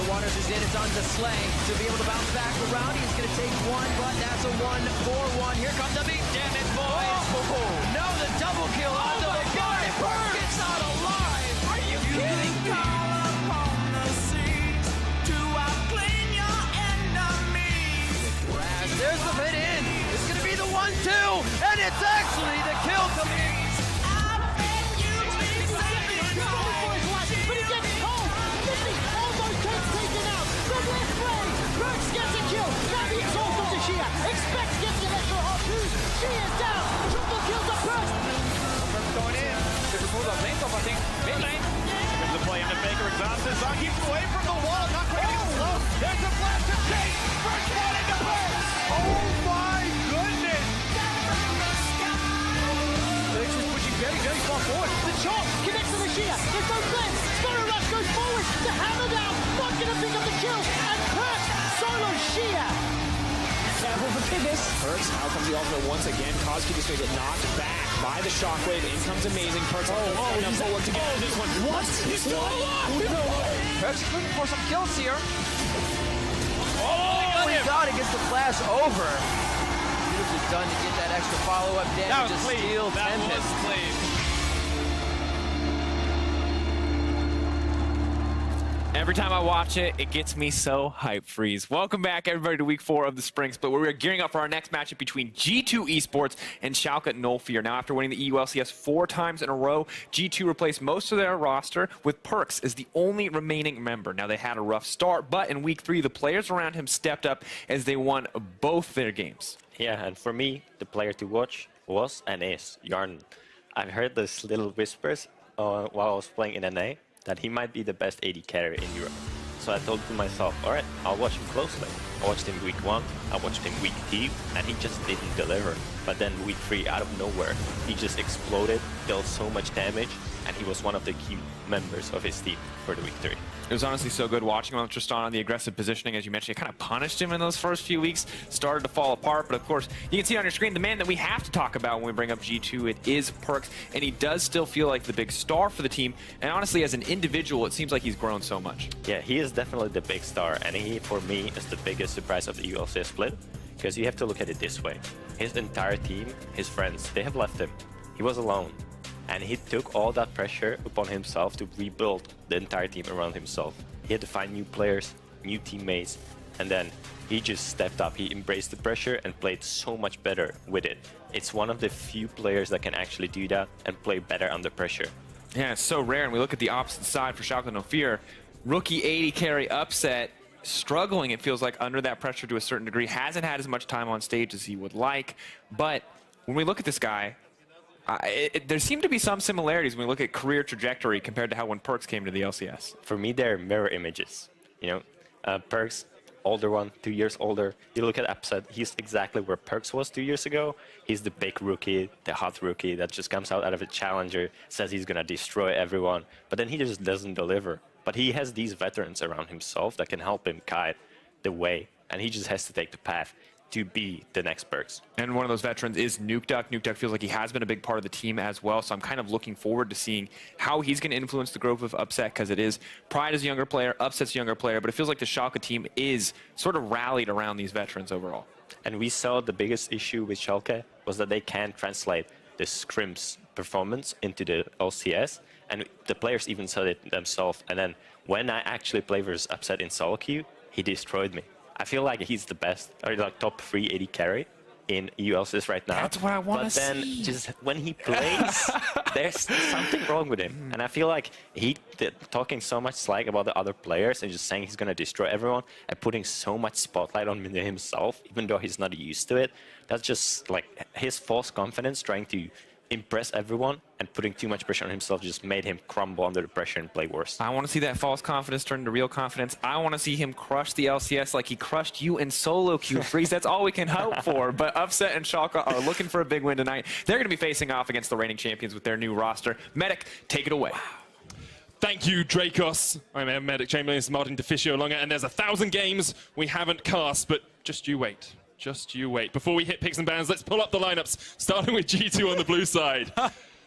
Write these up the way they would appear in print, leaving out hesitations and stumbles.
Waters is in, it's on to Slay to be able to bounce back around. He's going to take one, but that's a 1-4-1. Here comes the beat. Damn it, boys. No, the double kill onto the guy. It's not alive. Are you kidding me? There's the pin in. It's going to be the 1-2, and it's actually the kill coming. But he gets cold. Missy almost gets taken out. The left way. Perks gets a kill. Now the exhaust onto Shia. Expects gets the extra harpoon. Shia's down. Triple kill to Perks. Perks going in. Different moves on lane top, I think. Mid lane. There's the play into Faker exhausted. Zon keeps away from the wall. Not quite getting slow. There's a flash to chase. First one into Perks. Oh my goodness. Felix is pushing very, very far forward. The chop connects to the Shia. There's no fence. Stunner Rush goes forward. The hammer down. Not going to pick up the kill. And Perks solo Shia. Careful for Kibis. Perks, out comes the ultimate once again. Koski just going to get knocked back by the shockwave. In comes Amazing. Perks enough forward to get this one. What? He's still alive. Perks is looking for some kills here. Oh, he got it. Gets the flash over. Beautifully done to get that extra follow-up damage. That was clean. That was clean. Every time I watch it, it gets me so hype freeze. Welcome back, everybody, to week 4 of the Spring Split, where we are gearing up for our next matchup between G2 Esports and Schalke 04. Now, after winning the EU LCS 4 times in a row, G2 replaced most of their roster with Perks as the only remaining member. Now, they had a rough start, but in week 3, the players around him stepped up as they won both their games. Yeah, and for me, the player to watch was and is Yarn. I've heard these little whispers while I was playing in NA that he might be the best AD carry in Europe. So I told to myself, alright, I'll watch him closely. I watched him week 1, I watched him week 2, and he just didn't deliver. But then week 3, out of nowhere, he just exploded, dealt so much damage, and he was one of the key members of his team for the week 3. It was honestly so good watching him with Tristan on the aggressive positioning. As you mentioned, it kind of punished him in those first few weeks, started to fall apart. But of course, you can see on your screen the man that we have to talk about when we bring up G2. It is Perks, and he does still feel like the big star for the team. And honestly, as an individual, it seems like he's grown so much. Yeah, he is definitely the big star, and he, for me, is the biggest surprise of the ULCS split. Because you have to look at it this way. His entire team, his friends, they have left him. He was alone. And he took all that pressure upon himself to rebuild the entire team around himself. He had to find new players, new teammates, and then he just stepped up. He embraced the pressure and played so much better with it. It's one of the few players that can actually do that and play better under pressure. Yeah, it's so rare. And we look at the opposite side for Schalke 04. Rookie AD carry Upset, struggling, it feels like, under that pressure to a certain degree. Hasn't had as much time on stage as he would like. But when we look at this guy, there seem to be some similarities when we look at career trajectory compared to how when Perks came to the LCS. For me, they're mirror images. You know, Perks, older one, 2 years older. You look at Upset, he's exactly where Perks was 2 years ago. He's the big rookie, the hot rookie that just comes out of a challenger, says he's going to destroy everyone, but then he just doesn't deliver. But he has these veterans around himself that can help him guide the way, and he just has to take the path to be the next Perks. And one of those veterans is Nukeduck. Nukeduck feels like he has been a big part of the team as well, so I'm kind of looking forward to seeing how he's going to influence the growth of Upset, because it is Pride is a younger player, Upset's a younger player, but it feels like the Schalke team is sort of rallied around these veterans overall. And we saw the biggest issue with Schalke was that they can't translate the scrims performance into the LCS, and the players even said it themselves. And then when I actually play versus Upset in solo queue, he destroyed me. I feel like he's the best, or like top 3 AD carry in ULCS right now. That's what I want to see. But then just when he plays, there's something wrong with him. And I feel like he talking so much slack about the other players and just saying he's going to destroy everyone and putting so much spotlight on himself, even though he's not used to it. That's just like his false confidence trying to impress everyone, and putting too much pressure on himself just made him crumble under the pressure and play worse. I want to see that false confidence turn into real confidence. I want to see him crush the LCS like he crushed you in solo queue, Freeze. That's all we can hope for. But Upset and Schalke are looking for a big win tonight. They're going to be facing off against the reigning champions with their new roster. Medic, take it away. Wow. Thank you, Dracos. I'm Medic Chamberlain, Martin Deficio Longer, and there's 1,000 games we haven't cast, but just you wait. Just you wait. Before we hit picks and bans, let's pull up the lineups, starting with G2 on the blue side.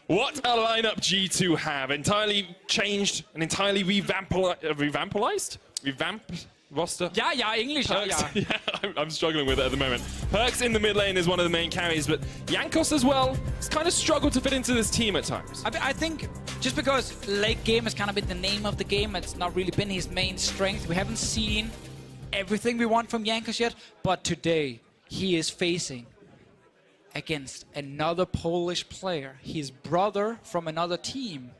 What a lineup G2 have. Entirely changed and entirely revampalized? revamped roster. Yeah, English. Perks, Yeah. I'm struggling with it at the moment. Perks in the mid lane is one of the main carries, but Jankos as well has kind of struggled to fit into this team at times. I think just because late game has kind of been the name of the game, it's not really been his main strength. We haven't seen everything we want from Jankos yet, but today he is facing against another Polish player, his brother from another team.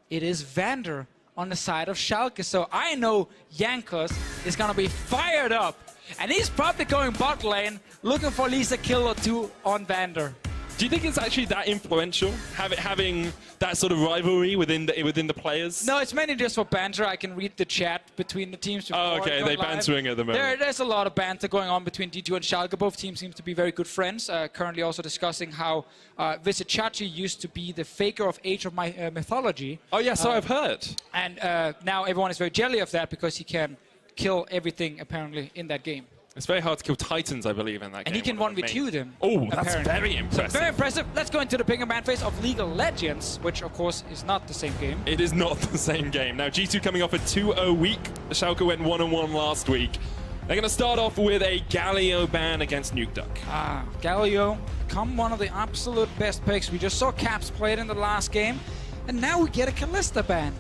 It is Vander on the side of Schalke. So I know Jankos is going to be fired up. And he's probably going bot lane, looking for at least a kill or two on Vander. Do you think it's actually that influential, having that sort of rivalry within the players? No, it's mainly just for banter. I can read the chat between the teams. Oh, okay, they're bantering at the moment. There's a lot of banter going on between G2 and Schalke. Both teams seem to be very good friends. Currently also discussing how Visitachi used to be the faker of Age of Mythology. Oh, yeah, so I've heard. And now everyone is very jelly of that because he can kill everything, apparently, in that game. It's very hard to kill Titans, I believe, in that game. And he can 1v2 them. Oh, that's apparently. very impressive. So very impressive. Let's go into the ping and ban phase of League of Legends, which, of course, is not the same game. It is not the same game. Now, G2 coming off a 2-0 week. Schalke went 1-1 last week. They're going to start off with a Galio ban against Nuke Duck. Galio, become one of the absolute best picks. We just saw Caps play it in the last game. And now we get a Kalista ban.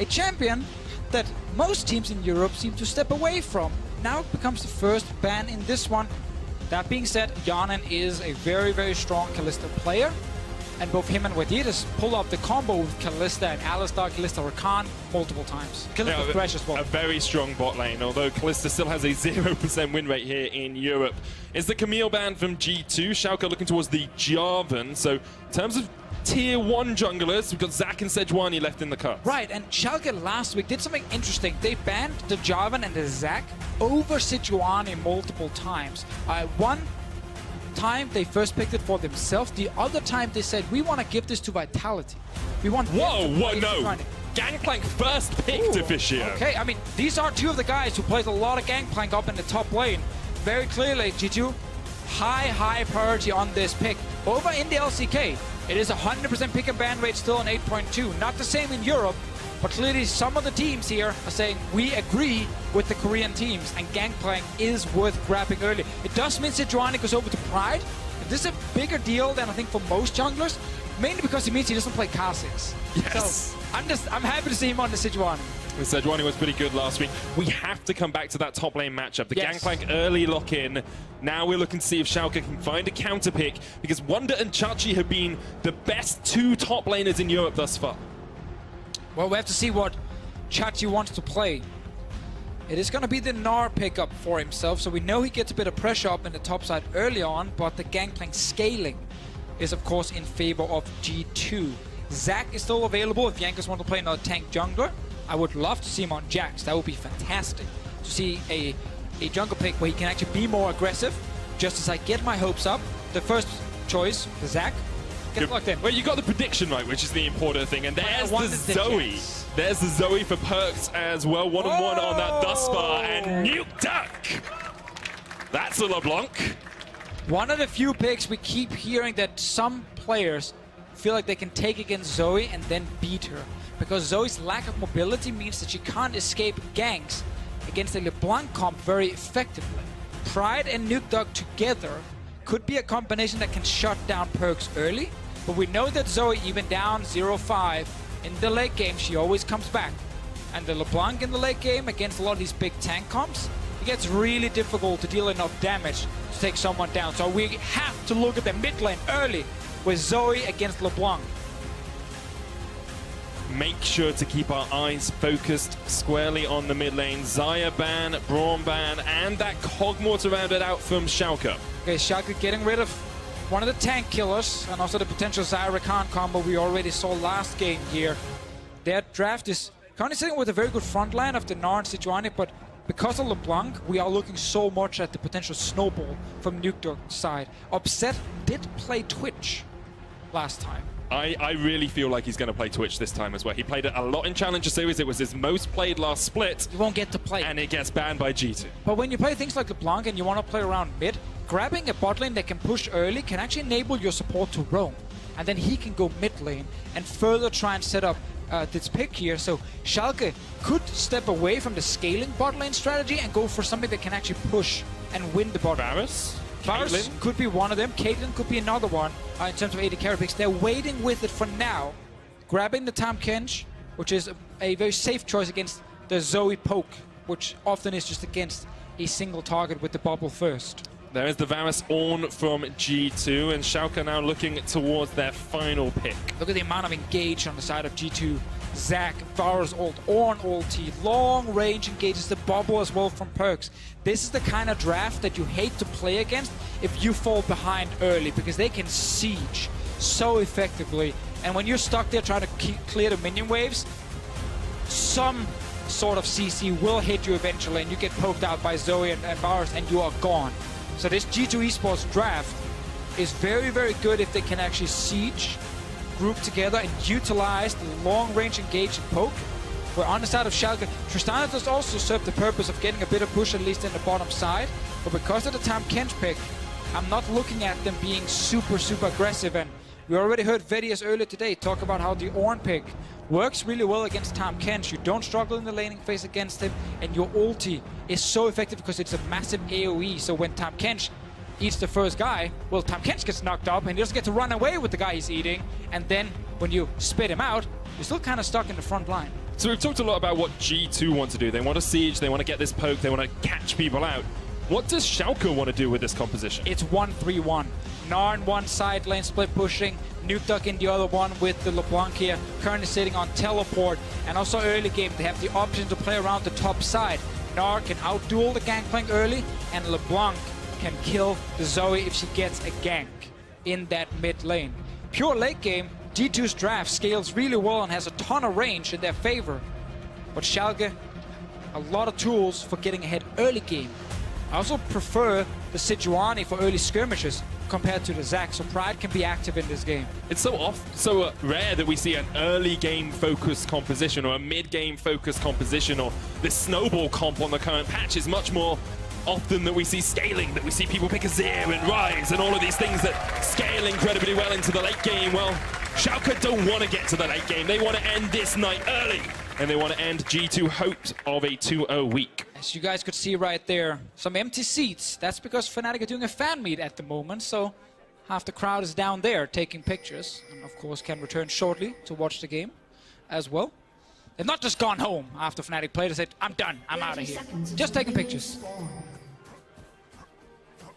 A champion that most teams in Europe seem to step away from. Now it becomes the first ban in this one. That being said, Yanen is a very, very strong Kalista player. And both him and Wadidas pull up the combo with Kalista and Alistar, Kalista Rakan multiple times. Kalista Thresh as well. A very strong bot lane, although Kalista still has a 0% win rate here in Europe. Is the Camille ban from G2. Schalke looking towards the Jarvan. So in terms of Tier 1 junglers, we've got Zac and Sejuani left in the cut. Right, and Schalke last week did something interesting. They banned the Jarvan and the Zac over Sejuani multiple times. One time they first picked it for themselves. The other time they said, we want to give this to Vitality. We want Whoa, no. Gangplank first picked Officio. Okay, I mean, these are two of the guys who plays a lot of Gangplank up in the top lane. Very clearly, G2, high priority on this pick. Over in the LCK, it is 100% pick and ban rate still on 8.2. Not the same in Europe, but clearly some of the teams here are saying we agree with the Korean teams, and Gangplank is worth grabbing early. It does mean Sejuani goes over to Pride. This is a bigger deal than I think for most junglers, mainly because it means he doesn't play Kha'Zix. Yes. So I'm happy to see him on the Sejuani. Sejuani was pretty good last week. We have to come back to that top lane matchup. The Gangplank early lock-in. Now we're looking to see if Schalke can find a counter pick, because Wonder and Chachi have been the best two top laners in Europe thus far. Well, we have to see what Chachi wants to play. It is going to be the Gnar pickup for himself, so we know he gets a bit of pressure up in the top side early on, but the Gangplank scaling is, of course, in favor of G2. Zac is still available if Jankos want to play another tank jungler. I would love to see him on Jax. That would be fantastic to see a jungle pick where he can actually be more aggressive. Just as I get my hopes up, the first choice, the Zac, gets locked in. Well, you got the prediction right, which is the important thing. And there's the Zoe. There's the Zoe for Perks as well. 1-on-1 on that Dustbar. And Nuke Duck. That's a LeBlanc. One of the few picks we keep hearing that some players feel like they can take against Zoe and then beat her. Because Zoe's lack of mobility means that she can't escape ganks against a LeBlanc comp very effectively. Pride and Nuke Duck together could be a combination that can shut down Perks early, but we know that Zoe, even down 0-5 in the late game, she always comes back. And the LeBlanc in the late game against a lot of these big tank comps, it gets really difficult to deal enough damage to take someone down. So we have to look at the mid lane early with Zoe against LeBlanc. Make sure to keep our eyes focused squarely on the mid lane. Xayah ban, Braum ban, and that Cogmore to round it out from Schalke. Okay, Schalke getting rid of one of the tank killers, and also the potential Xayah Rakan combo we already saw last game here. Their draft is currently sitting with a very good front line of the Gnar and Sejuani, but because of LeBlanc, we are looking so much at the potential snowball from Nuke Duck's side. Upset did play Twitch last time. I really feel like he's going to play Twitch this time as well. He played it a lot in Challenger Series. It was his most played last split. You won't get to play. And it gets banned by G2. But when you play things like LeBlanc and you want to play around mid, grabbing a bot lane that can push early can actually enable your support to roam. And then he can go mid lane and further try and set up this pick here. So Schalke could step away from the scaling bot lane strategy and go for something that can actually push and win the bot. Varus? Varus could be one of them. Caitlyn could be another one in terms of AD carry picks. They're waiting with it for now. Grabbing the Tahm Kench, which is a very safe choice against the Zoe poke, which often is just against a single target with the bubble first. There is the Varus Ornn from G2, and Schalke now looking towards their final pick. Look at the amount of engage on the side of G2. Zac, Varus ult, Ornn ulti, long range engages, the bubble as well from Perkz. This is the kind of draft that you hate to play against if you fall behind early, because they can siege so effectively. And when you're stuck there trying to clear the minion waves, some sort of CC will hit you eventually, and you get poked out by Zoe and Varus, and you are gone. So this G2 Esports draft is very, very good if they can actually siege, group together, and utilize the long-range engage and poke. Where on the side of Schalke, Tristana does also serve the purpose of getting a bit of push, at least in the bottom side. But because of the Tahm Kench pick, I'm not looking at them being super, super aggressive. And we already heard Vedius earlier today talk about how the Ornn pick works really well against Tahm Kench. You don't struggle in the laning phase against him, and your ulti is so effective because it's a massive AoE. So when Tahm Kench eats the first guy, well, Tahm Kench gets knocked up and he doesn't get to run away with the guy he's eating. And then when you spit him out, you're still kind of stuck in the front line. So we've talked a lot about what G2 want to do. They want to siege, they want to get this poke, they want to catch people out. What does Schalke want to do with this composition? It's 1-3-1. Narn one side lane split pushing, Nukeduck in the other one with the LeBlanc here, currently sitting on teleport. And also early game, they have the option to play around the top side. Gnar can outduel the Gangplank early, and LeBlanc can kill the Zoe if she gets a gank in that mid lane. Pure late game, G2's draft scales really well and has a ton of range in their favor. But Schalke, a lot of tools for getting ahead early game. I also prefer the Sejuani for early skirmishes compared to the Zac, so Pride can be active in this game. It's so rare that we see an early game focused composition or a mid game focused composition, or this snowball comp on the current patch is much more often that we see scaling, that we see people pick Azir and Rise and all of these things that scale incredibly well into the late game. Well, Schalke don't want to get to the late game. They want to end this night early, and they want to end G2 hopes of a 2-0 week. As you guys could see right there, some empty seats. That's because Fnatic are doing a fan meet at the moment, so half the crowd is down there taking pictures, and of course can return shortly to watch the game as well. They've not just gone home after Fnatic played and said, I'm done, I'm out of here. Just taking pictures.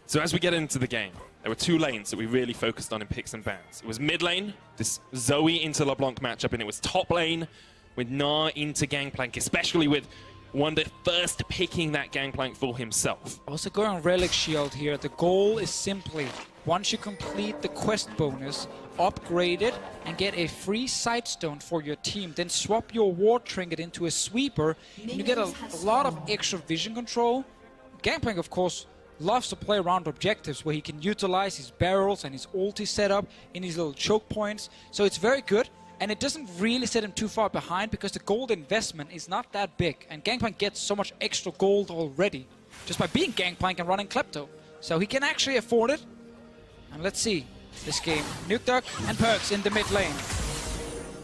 So as we get into the game, there were two lanes that we really focused on in picks and bans. It was mid lane, this Zoe into LeBlanc matchup, and it was top lane with Gnar into Gangplank, especially with Wonder first picking that Gangplank for himself. Also going on Relic Shield here, the goal is simply, once you complete the quest bonus, upgrade it and get a free Sightstone for your team, then swap your Ward Trinket into a Sweeper, and you get a lot of extra vision control. Gangplank, of course, loves to play around objectives where he can utilize his barrels and his ulti setup in his little choke points, so it's very good. And it doesn't really set him too far behind because the gold investment is not that big. And Gangplank gets so much extra gold already just by being Gangplank and running Klepto. So he can actually afford it. And let's see this game. Nukeduck and Perkz in the mid lane.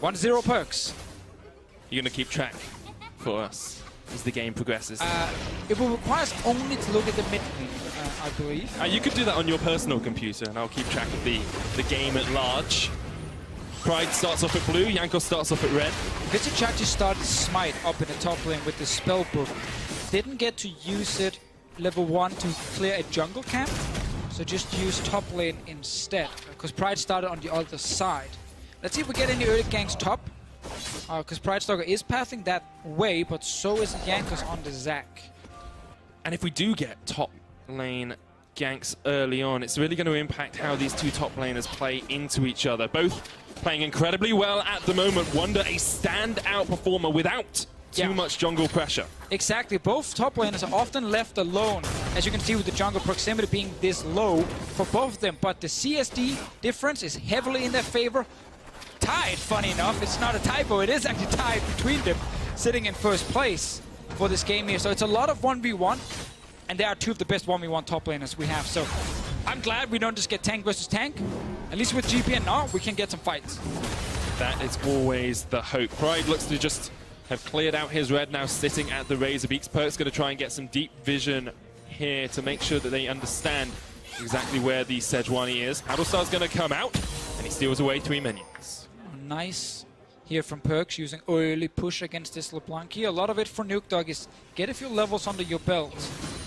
1-0 Perkz. You're going to keep track for us as the game progresses. It will require us only to look at the mid lane, I believe. You could do that on your personal computer, and I'll keep track of the game at large. Pride starts off at blue, Jankos starts off at red. Vizichachi started Smite up in the top lane with the spellbook. Didn't get to use it level 1 to clear a jungle camp, so just use top lane instead, because Pride started on the other side. Let's see if we get any early ganks top, because Pride Stalker is pathing that way, but so is Jankos on the Zac. And if we do get top lane ganks early on, it's really going to impact how these two top laners play into each other. Both playing incredibly well at the moment. Wonder a standout performer without too much jungle pressure. Exactly. Both top laners are often left alone, as you can see with the jungle proximity being this low for both of them. But the CSD difference is heavily in their favor. Tied, funny enough. It's not a typo. It is actually tied between them, sitting in first place for this game here. So it's a lot of 1v1. And they are two of the best 1v1 top laners we have. So I'm glad we don't just get tank versus tank. At least with GP and Gnar, we can get some fights. That is always the hope. Pride looks to just have cleared out his red, now sitting at the Razor Beaks. Perk's going to try and get some deep vision here to make sure that they understand exactly where the Sejuani is. Paddlestar's going to come out, and he steals away 3 minions. Nice here from Perks, using early push against this LeBlanc here. A lot of it for Nuke Dog is get a few levels under your belt,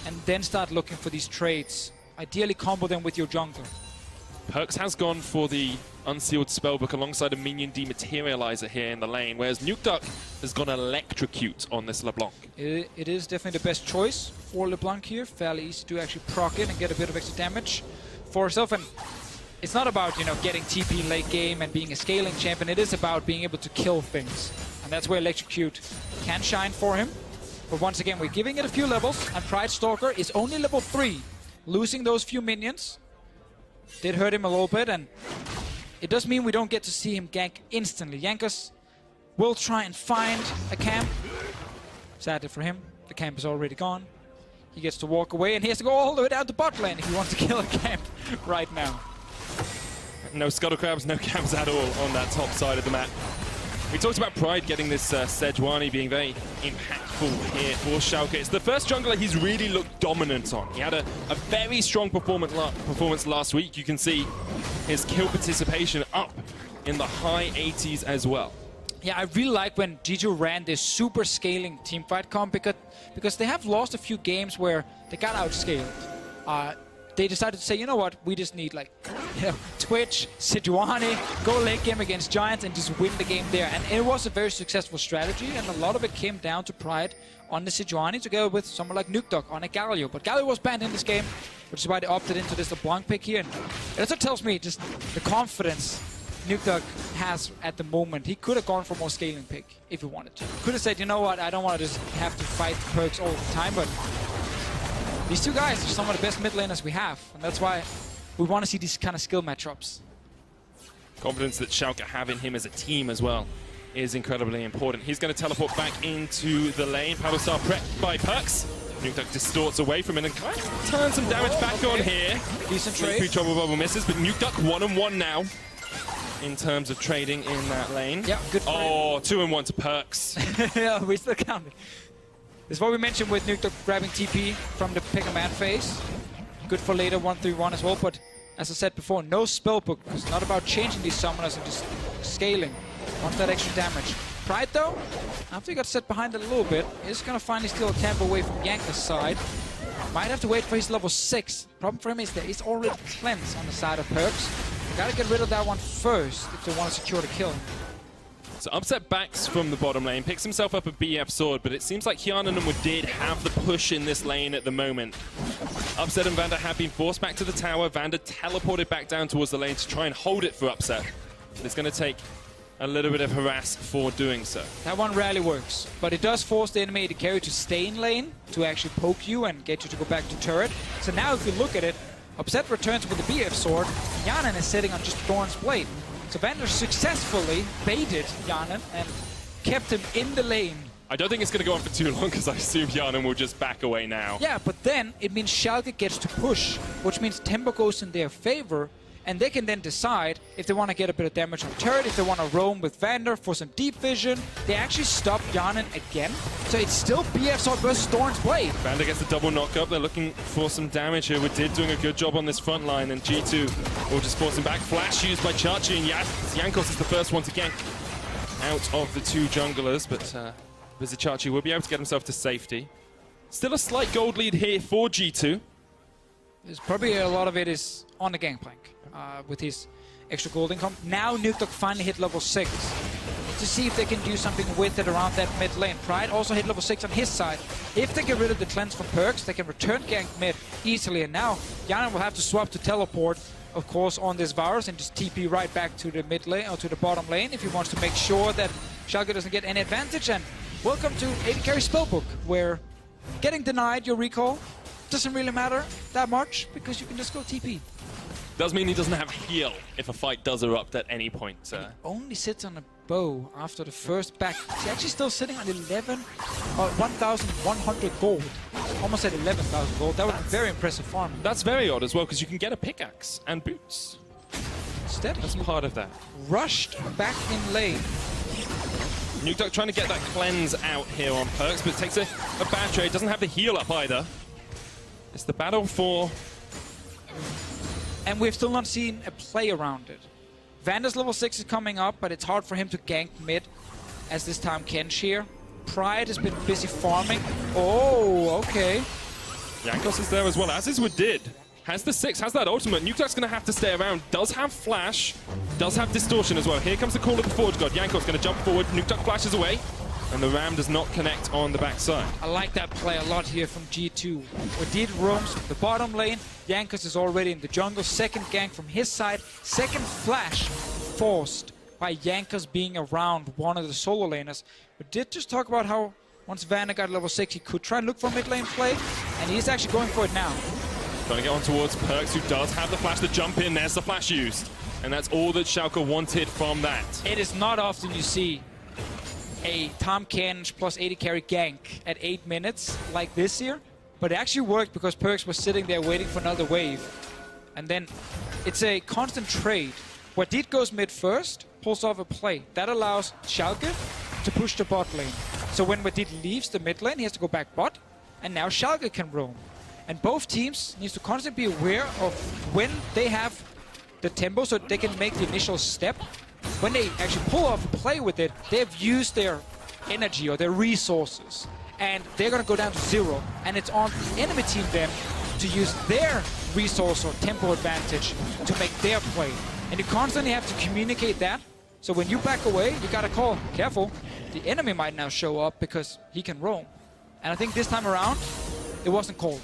and then start looking for these trades. Ideally combo them with your jungler. Perks has gone for the Unsealed Spellbook alongside a minion dematerializer here in the lane, whereas Nuke Duck has gone Electrocute on this LeBlanc. It is definitely the best choice for LeBlanc here. Fairly easy to actually proc it and get a bit of extra damage for herself. And it's not about, you know, getting TP late game and being a scaling champion. It is about being able to kill things. And that's where Electrocute can shine for him. But once again, we're giving it a few levels, and Pride Stalker is only level 3. Losing those few minions did hurt him a little bit, and it does mean we don't get to see him gank instantly. Jankos will try and find a camp. Sadly for him, the camp is already gone. He gets to walk away, and he has to go all the way down to bot lane if he wants to kill a camp right now. No scuttle crabs, no camps at all on that top side of the map. We talked about Pride getting this Sejuani being very impactful here for Schalke. It's the first jungler he's really looked dominant on. He had a very strong performance last week. You can see his kill participation up in the high 80s as well. Yeah, I really like when G2 ran this super scaling teamfight comp because they have lost a few games where they got outscaled. They decided to say, you know what, we just need like, you know, Twitch, Sejuani, go late game against Giants and just win the game there. And it was a very successful strategy, and a lot of it came down to Pride on the Sejuani together with someone like Nuke Dog on a Galio. But Galio was banned in this game, which is why they opted into this LeBlanc pick here. And it also tells me just the confidence Nuke Dog has at the moment. He could have gone for more scaling pick if he wanted to. Could have said, you know what, I don't want to just have to fight Perks all the time, but these two guys are some of the best mid laners we have, and that's why we want to see these kind of skill matchups. Confidence that Schalke have in him as a team as well is incredibly important. He's going to teleport back into the lane. Paddlestar prepped by Perks. Nuke Duck distorts away from it and kind of turns some damage back on here. Decent trade. Trouble bubble misses, but Nuke Duck 1-on-1 now in terms of trading in that lane. Yeah, good. Oh, 2-on-1 to Perks. Yeah, we still counting. This is what we mentioned with Nuke Dog grabbing TP from the pick a man phase. Good for later 1-3-1 as well, but as I said before, no spellbook. It's not about changing these summoners and just scaling. Want that extra damage. Pride though, after he got set behind it a little bit, is going to finally steal a camp away from Yanka's side. Might have to wait for his level 6. Problem for him is that he's already cleansed on the side of Perks. Gotta get rid of that one first if they want to secure the kill. So Upset backs from the bottom lane, picks himself up a BF sword, but it seems like Hjarnan and Wadid have the push in this lane at the moment. Upset and Vander have been forced back to the tower. Vander teleported back down towards the lane to try and hold it for Upset. It's going to take a little bit of harass for doing so. That one rarely works, but it does force the enemy AD carry to stay in lane to actually poke you and get you to go back to turret. So now if you look at it, Upset returns with the BF sword. Hjarnan is sitting on just Thorn's Blade. So Vander successfully baited Hjarnan and kept him in the lane. I don't think it's going to go on for too long because I assume Hjarnan will just back away now. Yeah, but then it means Schalke gets to push, which means tempo goes in their favor, and they can then decide if they want to get a bit of damage on turret, if they want to roam with Vander for some deep vision. They actually stop Hjarnan again, so it's still BF Sword versus Thorn's Blade. Vander gets a double knock-up. They're looking for some damage here. Wadid doing a good job on this front line, and G2 will just force him back. Flash used by Chachi, and Jankos is the first one to gank out of the two junglers, but Vizichachi will be able to get himself to safety. Still a slight gold lead here for G2. There's probably a lot of it is on the gangplank with his extra gold income. Now Nuke Dog finally hit level 6 to see if they can do something with it around that mid lane. Pride also hit level 6 on his side. If they get rid of the cleanse from Perks, they can return gank mid easily. And now Hjarnan will have to swap to teleport, of course, on this Varus and just TP right back to the mid lane or to the bottom lane if he wants to make sure that Schalke doesn't get any advantage. And welcome to AD Carry Spellbook, where getting denied your recall doesn't really matter that much because you can just go TP. Does mean he doesn't have heal if a fight does erupt at any point. He only sits on a bow after the first back. He's actually still sitting on 1,100 gold. Almost at 11,000 gold. That was very impressive farm. That's very odd as well because you can get a pickaxe and boots. instead That's he part of that. rushed back in lane. Nukeduck trying to get that cleanse out here on Perks, but it takes a bad trade. Doesn't have the heal up either. It's the battle for... And we've still not seen a play around it. Vander's level 6 is coming up, but it's hard for him to gank mid, as this time Kench here. Pride has been busy farming. Oh, okay. Jankos is there as well, as is Wadid. Has the 6, has that ultimate. Nukeduck's going to have to stay around. Does have flash, does have distortion as well. Here comes the call of the Forge God. Jankos going to jump forward. Nukeduck flashes away, and the ram does not connect on the backside. I like that play a lot here from G2. Wadid roams the bottom lane. Jankos is already in the jungle. Second gank from his side. Second flash forced by Jankos being around one of the solo laners. We did just talk about how once Vander got level 6, he could try and look for mid lane play, and he's actually going for it now. Trying to get on towards Perks, who does have the flash to jump in. There's the flash used. And that's all that Schalke wanted from that. It is not often you see a Tom Kench plus 80 carry gank at 8 minutes like this here, but it actually worked because Perks was sitting there waiting for another wave. And then it's a constant trade. Wadid goes mid first, pulls off a play. That allows Schalke to push the bot lane. So when Wadid leaves the mid lane, he has to go back bot, and now Schalke can roam. And both teams need to constantly be aware of when they have the tempo so they can make the initial step. When they actually pull off a play with it, they have used their energy or their resources, and they're going to go down to 0. And it's on the enemy team then to use their resource or tempo advantage to make their play. And you constantly have to communicate that. So when you back away, you got to call, careful, the enemy might now show up because he can roam. And I think this time around, it wasn't called.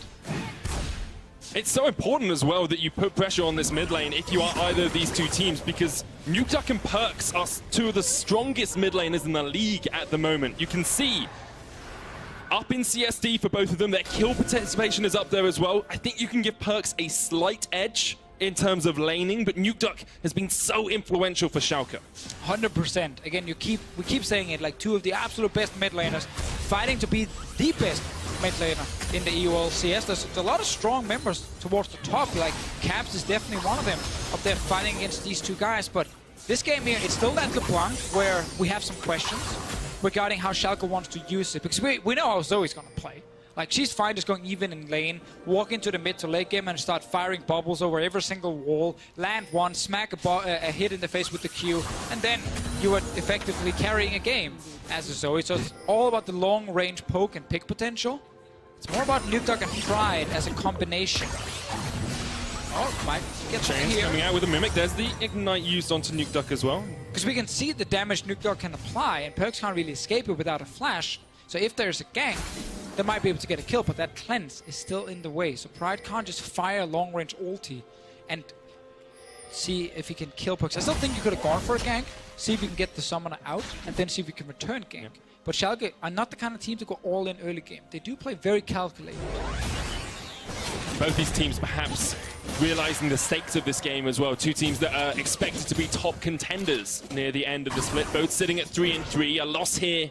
It's so important as well that you put pressure on this mid lane if you are either of these two teams, because Nukeduck and Perks are two of the strongest mid laners in the league at the moment. You can see up in CSD for both of them, their kill participation is up there as well. I think you can give Perks a slight edge in terms of laning, but Nukeduck has been so influential for Schalke. 100%. Again, we keep saying it, like two of the absolute best mid laners fighting to be the best mid laner in the LCS. There's a lot of strong members towards the top, like Caps is definitely one of them up there fighting against these two guys. But this game here, it's still that LeBlanc where we have some questions regarding how Schalke wants to use it, because we know how Zoe's going to play. Like, she's fine just going even in lane, walk into the mid to late game and start firing bubbles over every single wall, land one, smack a hit in the face with the Q, and then you are effectively carrying a game as a Zoe. So it's all about the long range poke and pick potential. It's more about Nukeduck and Pride as a combination. Oh, might get Chains here. coming out with a Mimic. There's the Ignite used onto Nukeduck as well. Because we can see the damage Nukeduck can apply, and Perks can't really escape it without a flash. So if there's a gank, they might be able to get a kill, but that cleanse is still in the way. So Pride can't just fire long-range ulti and see if he can kill Perks. I still think you could have gone for a gank, see if you can get the summoner out, and then see if you can return gank. Yep. But Schalke are not the kind of team to go all in early game. They do play very calculated. Both these teams perhaps realizing the stakes of this game as well. Two teams that are expected to be top contenders near the end of the split. Both sitting at 3-3. A loss here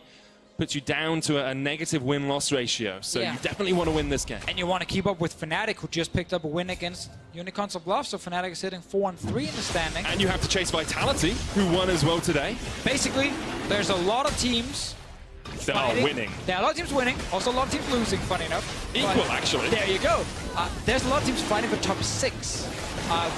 puts you down to a negative win-loss ratio. So you definitely want to win this game. And you want to keep up with Fnatic, who just picked up a win against Unicorns of Bluff. So Fnatic is sitting 4-3 in the standing. And you have to chase Vitality, who won as well today. Basically, there's a lot of teams that are winning. There are a lot of teams winning, also a lot of teams losing, funny enough. Equal, actually. There you go. There's a lot of teams fighting for top 6.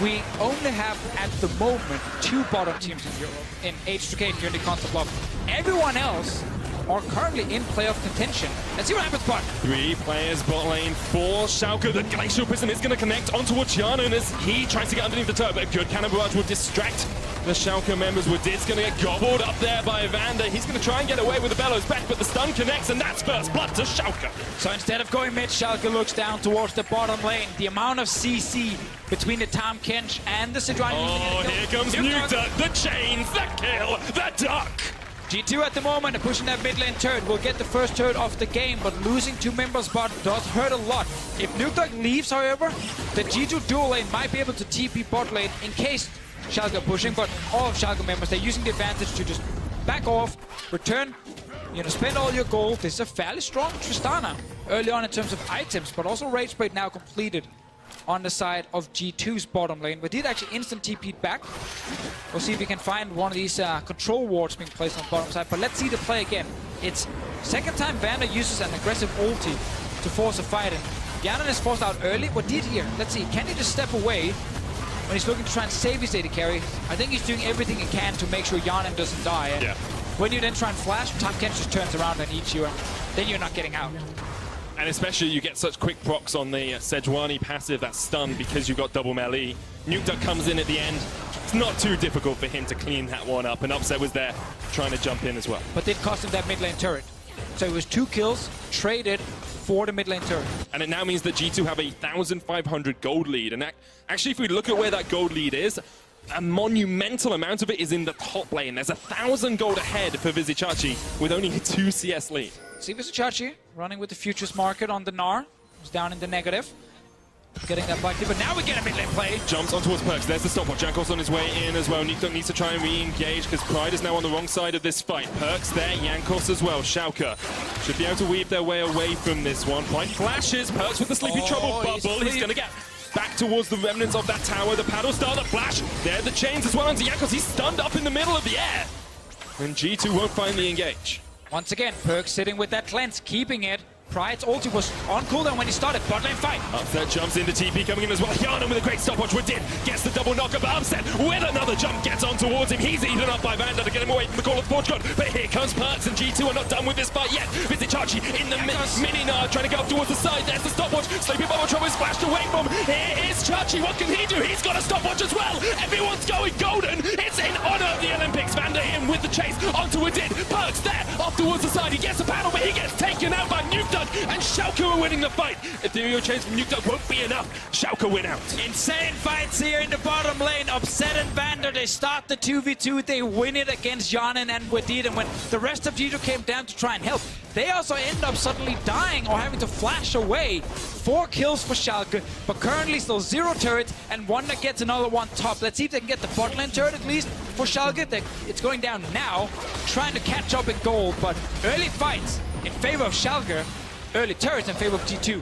We only have, at the moment, 2 bottom teams in Europe, in H2K and Unicorns of Bluff. Everyone else are currently in playoff contention. Let's see what happens, Bud. 3 players bot lane for Schalke. The Glacial Prism is going to connect onto Wachiano as he tries to get underneath the turret, but a good cannon barrage will distract the Schalke members. Wadid's going to get gobbled up there by Vander. He's going to try and get away with the Bellows back, but the stun connects, and that's first blood to Schalke. So instead of going mid, Schalke looks down towards the bottom lane. The amount of CC between the Tom Kench and the Sejuani. Oh, here comes Nukeduck. The chains, the kill, the duck. G2 at the moment are pushing that mid lane turret. Will get the first turret of the game, but losing 2 members bot does hurt a lot. If Nukeduck leaves, however, the G2 dual lane might be able to TP bot lane in case Schalke are pushing, but all of Schalke members, they're using the advantage to just back off, return, spend all your gold. This is a fairly strong Tristana early on in terms of items, but also Rage Blade now completed on the side of G2's bottom lane. We did actually instant TP'd back. We'll see if we can find one of these control wards being placed on the bottom side. But let's see the play again. It's second time Vander uses an aggressive ulti to force a fight. And Yanan is forced out early. What did here? Let's see. Can he just step away when he's looking to try and save his AD carry? I think he's doing everything he can to make sure Yanan doesn't die. And when you then try and flash, Top Ken just turns around and eats you, and then you're not getting out. And especially you get such quick procs on the Sejuani passive, that stun, because you've got double melee. Nukeduck comes in at the end. It's not too difficult for him to clean that one up, and Upset was there trying to jump in as well. But did cost him that mid lane turret. So it was 2 kills traded for the mid lane turret. And it now means that G2 have a 1,500 gold lead. And that, actually, if we look at where that gold lead is, a monumental amount of it is in the top lane. There's 1,000 gold ahead for Vizicachi with only a 2 CS lead. See Vizicachi running with the futures market on the Gnar. He's down in the negative. Getting that back, but now we get a mid lane play. Jumps on towards Perks. There's the stopwatch. Jankos on his way in as well. Nukeduck needs to try and re-engage because Pride is now on the wrong side of this fight. Perks there, Jankos as well. Schalke should be able to weave their way away from this one. Pride flashes. Perks with the Sleepy Trouble bubble. He's going to get back towards the remnants of that tower. The paddle star, the flash. There the chains as well onto Jankos. He's stunned up in the middle of the air. And G2 won't finally engage. Once again, Perks sitting with that cleanse, keeping it. Pride's ulti was on cooldown when he started. Bot lane fight. Upset jumps into TP coming in as well. Yana with a great stopwatch. Within gets the double knocker, but Upset with another jump gets on towards him. He's eaten up by Vander to get him away from the call of the Forge God. But here comes Perks, and G2 are not done with this fight yet. Vizicachi in the mini Gnar trying to go up towards the side. There's the stopwatch. Sleepy Bubble Trouble is flashed away from. Here is Chachi. What can he do? He's got a stopwatch as well. Everyone's going golden. It's in honor of the Olympics. Vander in with the chase onto Within. Perks there off towards the side. He gets a paddle, but he gets taken out by Nukeduck, and Schalke are winning the fight. Ethereal Chains from Nukeduck won't be enough. Schalke win out. Insane fights here in the bottom lane. Upset and Vander, they start the 2v2. They win it against Yanan and Wadid. And when the rest of G2 came down to try and help, they also end up suddenly dying or having to flash away. 4 kills for Schalke, but currently still 0 turrets, and Wonder gets another one top. Let's see if they can get the bot lane turret at least for Schalke. It's going down now, trying to catch up in gold, but early fights in favor of Schalke. Early turrets in favor of G2.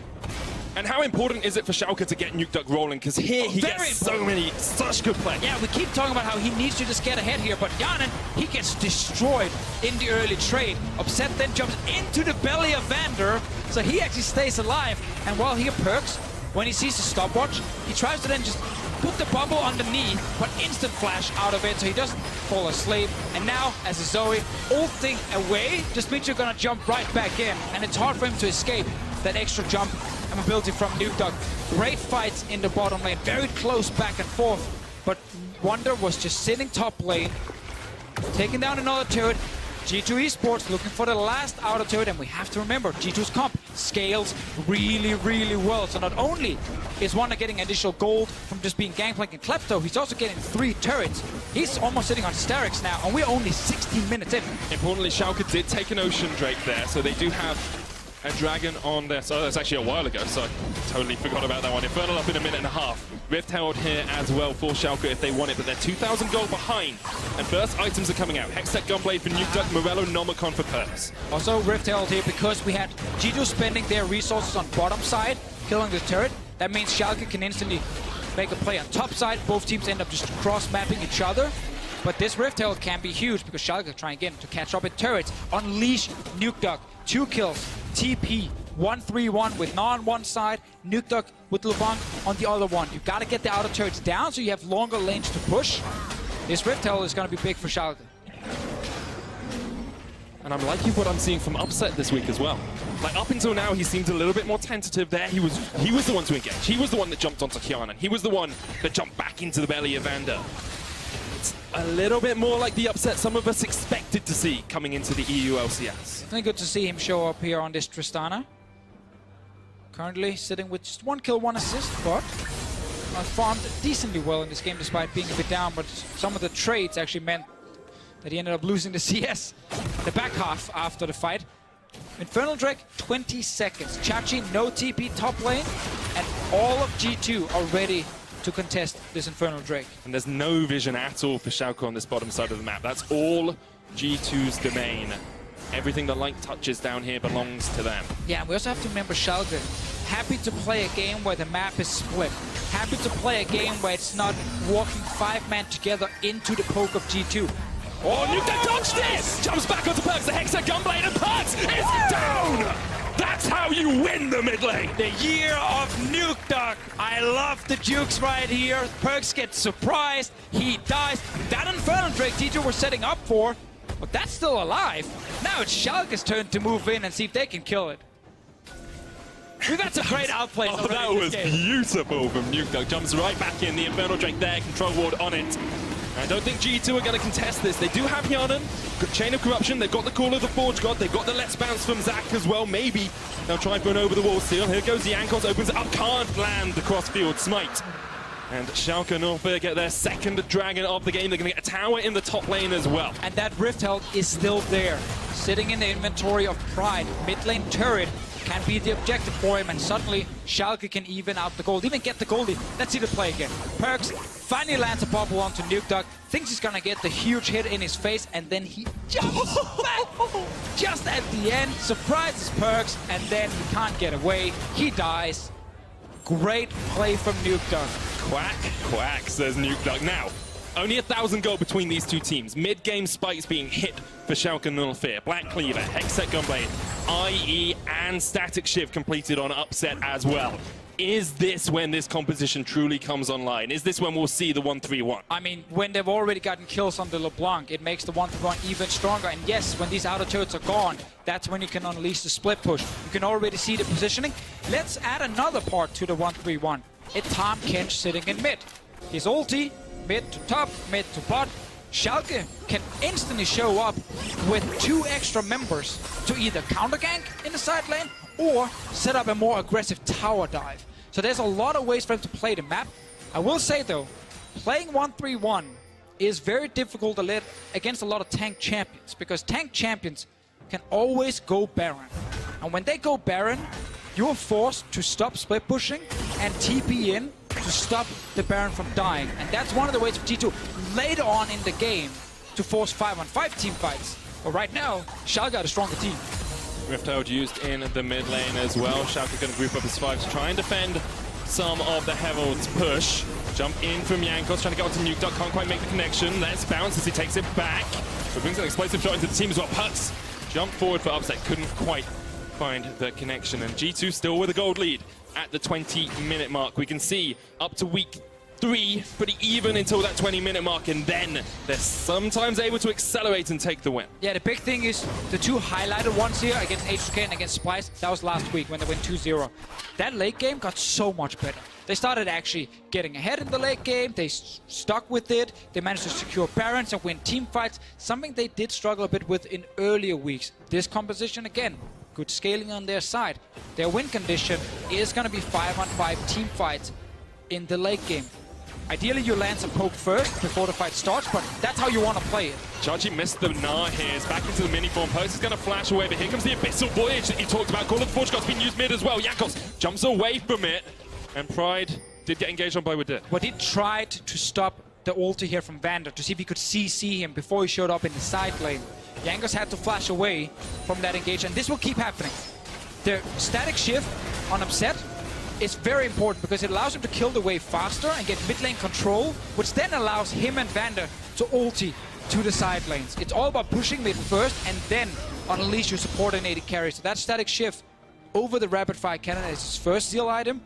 And how important is it for Schalke to get Nukeduck rolling? Because here he gets such good play. Yeah, we keep talking about how he needs to just get ahead here, but Yanan, he gets destroyed in the early trade. Upset then jumps into the belly of Vander, so he actually stays alive. And while he Perks, when he sees the stopwatch, he tries to then just put the bubble on the knee, but instant flash out of it so he doesn't fall asleep. And now, as a Zoe, ulting away just means you're gonna jump right back in, and it's hard for him to escape that extra jump and mobility from Nukeduck. Great fights in the bottom lane, very close back and forth, but Wonder was just sitting top lane, taking down another turret. G2 Esports looking for the last outer turret, and we have to remember, G2's comp scales really, really well. So not only is Wonder getting additional gold from just being Gangplank and Klepto, he's also getting 3 turrets. He's almost sitting on Starix now, and we're only 16 minutes in. Importantly, Schalke did take an Ocean Drake there, so they do have a dragon on there. So that's actually a while ago, so I totally forgot about that one. Infernal up in a minute and a half. Rift Herald here as well for Schalke if they want it, but they're 2,000 gold behind. And first items are coming out. Hextech Gunblade for Nukeduck, Morello Nomicon for Perks. Also Rift Herald here because we had G2 spending their resources on bottom side, killing the turret. That means Schalke can instantly make a play on top side. Both teams end up just cross-mapping each other. But this Rift Herald can be huge because Schalke trying again to catch up in turrets. Unleash Nukeduck. 2 kills. TP. 1-3-1 with Gnar on one side, Nukeduck with LeBlanc on the other one. You gotta get the outer turrets down so you have longer lanes to push. This Rift Herald is gonna be big for Schalke. And I'm liking what I'm seeing from Upset this week as well. Like up until now, he seemed a little bit more tentative there. He was the one to engage. He was the one that jumped onto Kiana. He was the one that jumped back into the belly of Vander. It's a little bit more like the Upset some of us expected to see coming into the EU LCS. Definitely good to see him show up here on this Tristana. Currently sitting with just 1 kill, 1 assist, but farmed decently well in this game despite being a bit down, but some of the trades actually meant that he ended up losing the CS, the back half after the fight. Infernal Drake, 20 seconds. Chachi, no TP top lane, and all of G2 are ready to contest this Infernal Drake. And there's no vision at all for Schalke on this bottom side of the map. That's all G2's domain. Everything that Light touches down here belongs to them. Yeah, we also have to remember Schalke happy to play a game where the map is split. Happy to play a game where it's not walking 5-man together into the poke of G2. Oh, Nuke dodged this! Jumps back onto Perks, the Hexa Gunblade, and Perks is down! That's how you win the mid lane! The year of Nuke Duck. I love the jukes right here. Perks gets surprised. He dies. That Inferno Drake G2 were setting up for, but that's still alive. Now it's Schalke's turn to move in and see if they can kill it. We've had some great outplays Oh, that was beautiful from Nuke Duck. Jumps right back in. The Infernal Drake there, control ward on it. I don't think G2 are going to contest this. They do have Yanan, good Chain of Corruption. They've got the Call of the Forge God. They've got the Let's Bounce from Zac as well. Maybe they'll try for an over-the-wall steal. Here goes the Yankos, opens it up, can't land the cross-field smite. And Schalke Norfair get their second dragon of the game. They're going to get a tower in the top lane as well. And that Rift Health is still there, sitting in the inventory of Pride. Mid lane turret can be the objective for him, and suddenly Schalke can even out the gold, even get the goldie. Let's see the play again. Perks finally lands a bubble onto Nuke Duck, thinks he's gonna get the huge hit in his face, and then he jumps back just at the end, surprises Perks, and then he can't get away. He dies. Great play from Nuke Duck. Quack, quack, says Nuke Duck. Now, only 1,000 gold between these two teams. Mid-game spikes being hit for Schalke Norfair. Black Cleaver, Hextech Gunblade, IE, and Static Shift completed on Upset as well. Is this when this composition truly comes online? Is this when we'll see the 1-3-1? I mean, when they've already gotten kills on the LeBlanc, it makes the 1-3-1 even stronger. And yes, when these outer turrets are gone, that's when you can unleash the split push. You can already see the positioning. Let's add another part to the 1-3-1. It's Tahm Kench sitting in mid. His ulti, mid to top, mid to bot. Schalke can instantly show up with 2 extra members to either counter gank in the side lane or set up a more aggressive tower dive. So there's a lot of ways for him to play the map. I will say though, playing 1-3-1 is very difficult against a lot of tank champions, because tank champions can always go Baron. And when they go Baron, you're forced to stop split pushing and TP in to stop the Baron from dying. And that's one of the ways for G2 later on in the game to force 5-on-5 team fights. But right now, Schalke got a stronger team. Rift Herald used in the mid lane as well. Schalke going to group up his 5 to try and defend some of the Herald's push. Jump in from Yankos, trying to get onto Nuke Duck, can't quite make the connection. Let's bounce as he takes it back. But brings an explosive shot into the team as well. Perks jump forward for Upset, couldn't quite find the connection. And G2 still with a gold lead at the 20-minute mark. We can see up to week 3, pretty even until that 20-minute mark, and then they're sometimes able to accelerate and take the win. Yeah, the big thing is the 2 highlighted ones here against H2K and against Splice. That was last week when they went 2-0. That late game got so much better. They started actually getting ahead in the late game. They stuck with it. They managed to secure Barons and win team fights, something they did struggle a bit with in earlier weeks. This composition, again, good scaling on their side. Their win condition is going to be 5-on-5 team fights in the late game. Ideally, you land some poke first before the fight starts, but that's how you want to play it. Chachi missed the Gnar here. Is back into the mini form. Post is going to flash away, but here comes the Abyssal Voyage that you talked about. Call of the Forge God's been used mid as well. Yankos jumps away from it, and Pride did get engaged on by Wadid. But he tried to stop the ulti here from Vander to see if he could CC him before he showed up in the side lane. Yankos had to flash away from that engagement, and this will keep happening. The static shift on Upset is very important because it allows him to kill the wave faster and get mid lane control, which then allows him and Vander to ulti to the side lanes. It's all about pushing mid first and then unleash your support and AD carry. So that static shift over the rapid fire cannon as his first seal item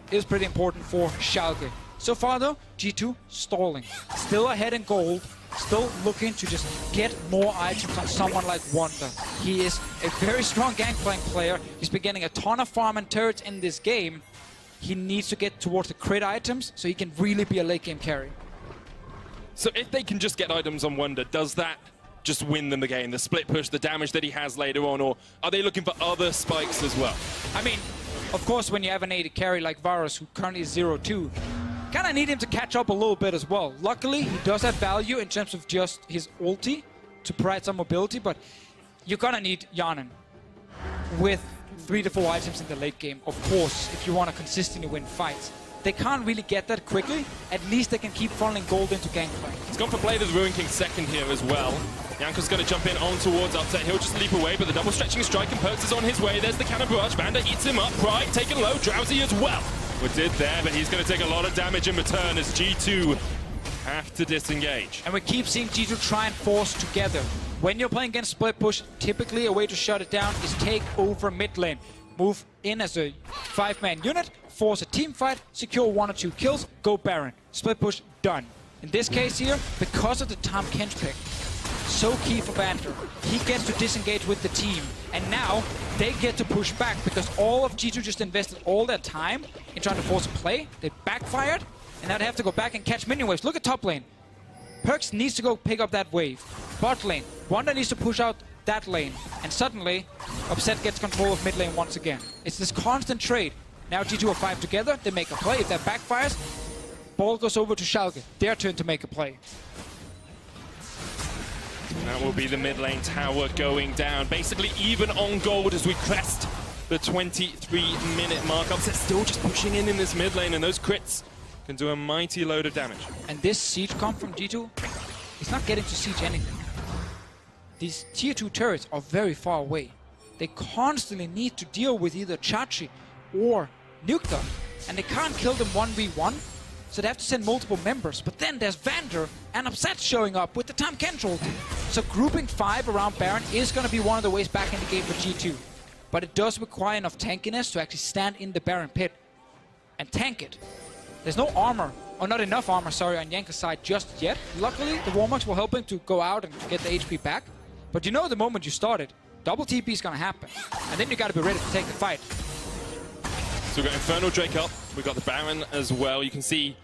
is pretty important for Schalke. So far though, G2 stalling. Still ahead in gold. Still looking to just get more items on someone like Wonder. He is a very strong gangplank player. He's been getting a ton of farm and turrets in this game. He needs to get towards the crit items so he can really be a late game carry. So if they can just get items on Wonder, does that just win them the game? The split push, the damage that he has later on, or are they looking for other spikes as well? I mean, of course, when you have an AD carry like Varus, who currently is 0-2, kind of need him to catch up a little bit as well. Luckily, he does have value in terms of just his ulti to provide some mobility, but you're gonna need Yanan with 3 to 4 items in the late game, of course, if you want to consistently win fights. they can't really get that quickly. At least they can keep funneling gold into Gangplank. He's gone for play the Ruin King second here as well. Yanko's going to jump in on towards Upset. He'll just leap away, but the double stretching strike and Perks is on his way. There's the cannon barrage. Vander eats him up. Pride taken low. Drowsy as well. We did there, but he's going to take a lot of damage in return as G2 have to disengage. And we keep seeing G2 try and force together. When you're playing against split push, typically a way to shut it down is take over mid lane. Move in as a 5-man unit, force a team fight, secure 1 or 2 kills, go Baron. Split push, done. In this case here, because of the Tom Kench pick, so key for Vander. He gets to disengage with the team, and now they get to push back because all of G2 just invested all their time in trying to force a play. They backfired, and now they have to go back and catch minion waves. Look at top lane. Perks needs to go pick up that wave. Bot lane, Wanda needs to push out that lane, and suddenly Upset gets control of mid lane once again. It's this constant trade. Now G2 are 5 together, they make a play. If that backfires, ball goes over to Schalke. Their turn to make a play. That will be the mid lane tower going down. Basically even on gold as we crest the 23-minute mark. Upset still just pushing in this mid lane, and those crits can do a mighty load of damage. And this siege comp from G2, it's not getting to siege anything. These tier 2 turrets are very far away. They constantly need to deal with either Chachi or Nuke, and they can't kill them 1v1, so they have to send multiple members. But then there's Vander and Upset showing up with the Tom Kench ulti. So grouping 5 around Baron is going to be one of the ways back in the game for G2. But it does require enough tankiness to actually stand in the Baron pit and tank it. There's no armor, or not enough armor, sorry, on Yanka's side just yet. Luckily, the Warmocks will help him to go out and get the HP back. But you know the moment you started, double TP is going to happen. And then you got to be ready to take the fight. So we've got Infernal Drake up, we've got the Baron as well. You can see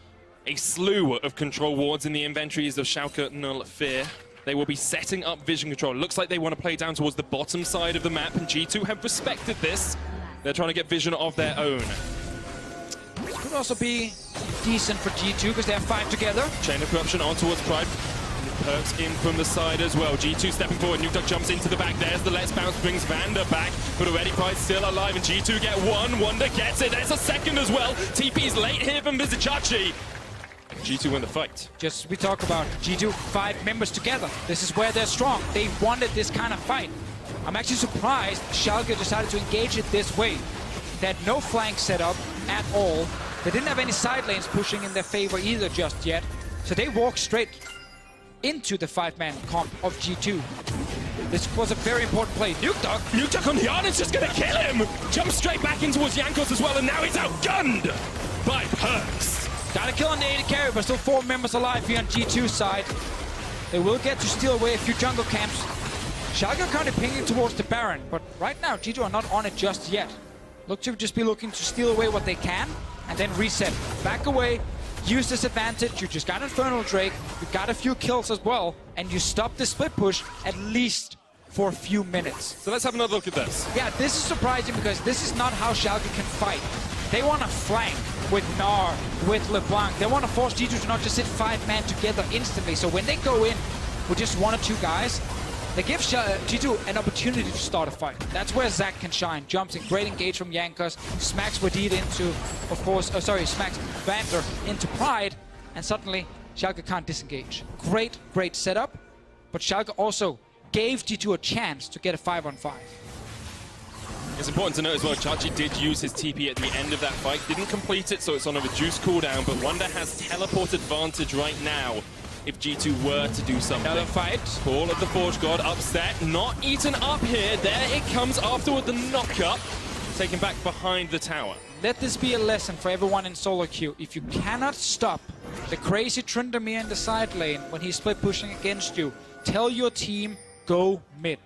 a slew of control wards in the inventories of Schalke Null Fear. They will be setting up vision control. Looks like they want to play down towards the bottom side of the map, and G2 have respected this. They're trying to get vision of their own. Could also be decent for G2 because they have 5 together. Chain of Corruption on towards Pride. Perks in from the side as well. G2 stepping forward. Nuke jumps into the back. There's the Let's Bounce, brings Vander back. But already Pride still alive, and G2 get 1. Wonder gets it. There's a second as well. TP's late here from Vizicachi. G2 win the fight. Just we talk about G2, 5 members together. This is where they're strong. They wanted this kind of fight. I'm actually surprised Schalke decided to engage it this way. They had no flank set up at all. They didn't have any side lanes pushing in their favor either just yet. So they walked straight into the 5-man comp of G2. This was a very important play. Nuke on the Yarn is just gonna kill him! Jumps straight back in towards Jankos as well, and now he's outgunned by Perks. Got a kill on the AD carry, but still 4 members alive here on G2's side. They will get to steal away a few jungle camps. Schalke are currently pinging towards the Baron, but right now G2 are not on it just yet. Look to just be looking to steal away what they can, and then reset. Back away, use this advantage. You just got Infernal Drake, you got a few kills as well, and you stop the split push at least for a few minutes. So let's have another look at this. Yeah, this is surprising because this is not how Schalke can fight. They want to flank with Gnar, with LeBlanc. They want to force G2 to not just sit 5-man together instantly. So when they go in with just 1 or 2 guys, they give G2 an opportunity to start a fight. That's where Zac can shine. Jumps in, great engage from Yankas, smacks Wadid into, of course, smacks Vander into Pride, and suddenly Schalke can't disengage. Great setup, but Schalke also gave G2 a chance to get a 5-on-5. It's important to note as well, Chachi did use his TP at the end of that fight. Didn't complete it, so it's on a reduced cooldown, but Wonder has teleport advantage right now if G2 were to do something. Another fight. Call of the Forge God, Upset, not eaten up here. There it comes afterward, the knock-up, taken back behind the tower. Let this be a lesson for everyone in solo queue. If you cannot stop the crazy Tryndamere in the side lane when he's split pushing against you, tell your team, go mid.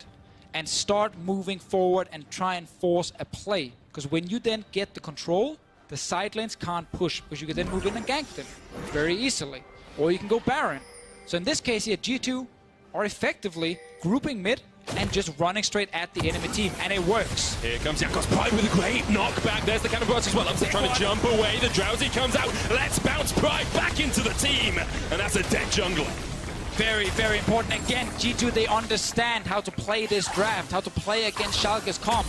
And start moving forward and try and force a play. Because when you then get the control, the side lanes can't push, because you can then move in and gank them very easily. Or you can go Baron. So in this case here, G2 are effectively grouping mid and just running straight at the enemy team, and it works. Here comes Yakos Pride with a great knockback. There's the cannon burst as well. Upset trying to jump away. The Drowsy comes out. Let's bounce Pride back into the team. And that's a dead jungler. Very, very important. Again, G2, they understand how to play this draft, how to play against Schalke's comp.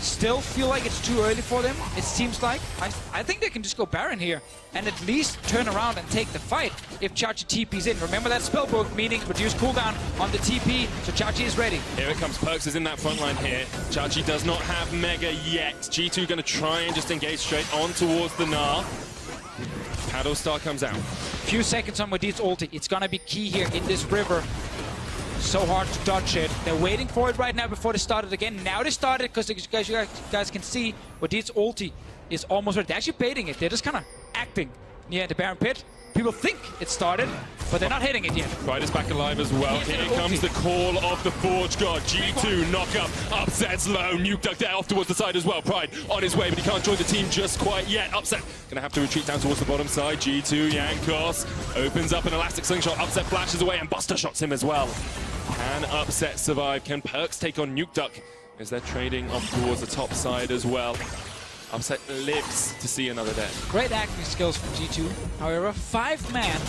Still feel like it's too early for them, it seems like. I think they can just go Baron here and at least turn around and take the fight if Chachi TP's in. Remember that spellbook, meaning reduce cooldown on the TP, so Chachi is ready. Here it comes, Perks is in that front line here. Chachi does not have Mega yet. G2 gonna try and just engage straight on towards the Gnar. Paddle Star comes out. Few seconds on Wadid's ulti. It's gonna be key here in this river. So hard to dodge it. They're waiting for it right now before they start it again. Now they started because you guys can see Wadid's ulti is almost ready. They're actually baiting it. They're just kind of acting near the Baron pit. People think it started, but they're not hitting it yet. Pride is back alive as well. Here comes the call of the Forge God. G2 knock up, upsets low. Nuke Duck there off towards the side as well. Pride on his way, but he can't join the team just quite yet. Upset gonna have to retreat down towards the bottom side. G2, Jankos opens up an elastic slingshot. Upset flashes away and Buster shots him as well. Can Upset survive? Can Perks take on Nuke Duck as they're trading off towards the top side as well? Upset lives to see another day. Great acting skills from G2. However, 5-man.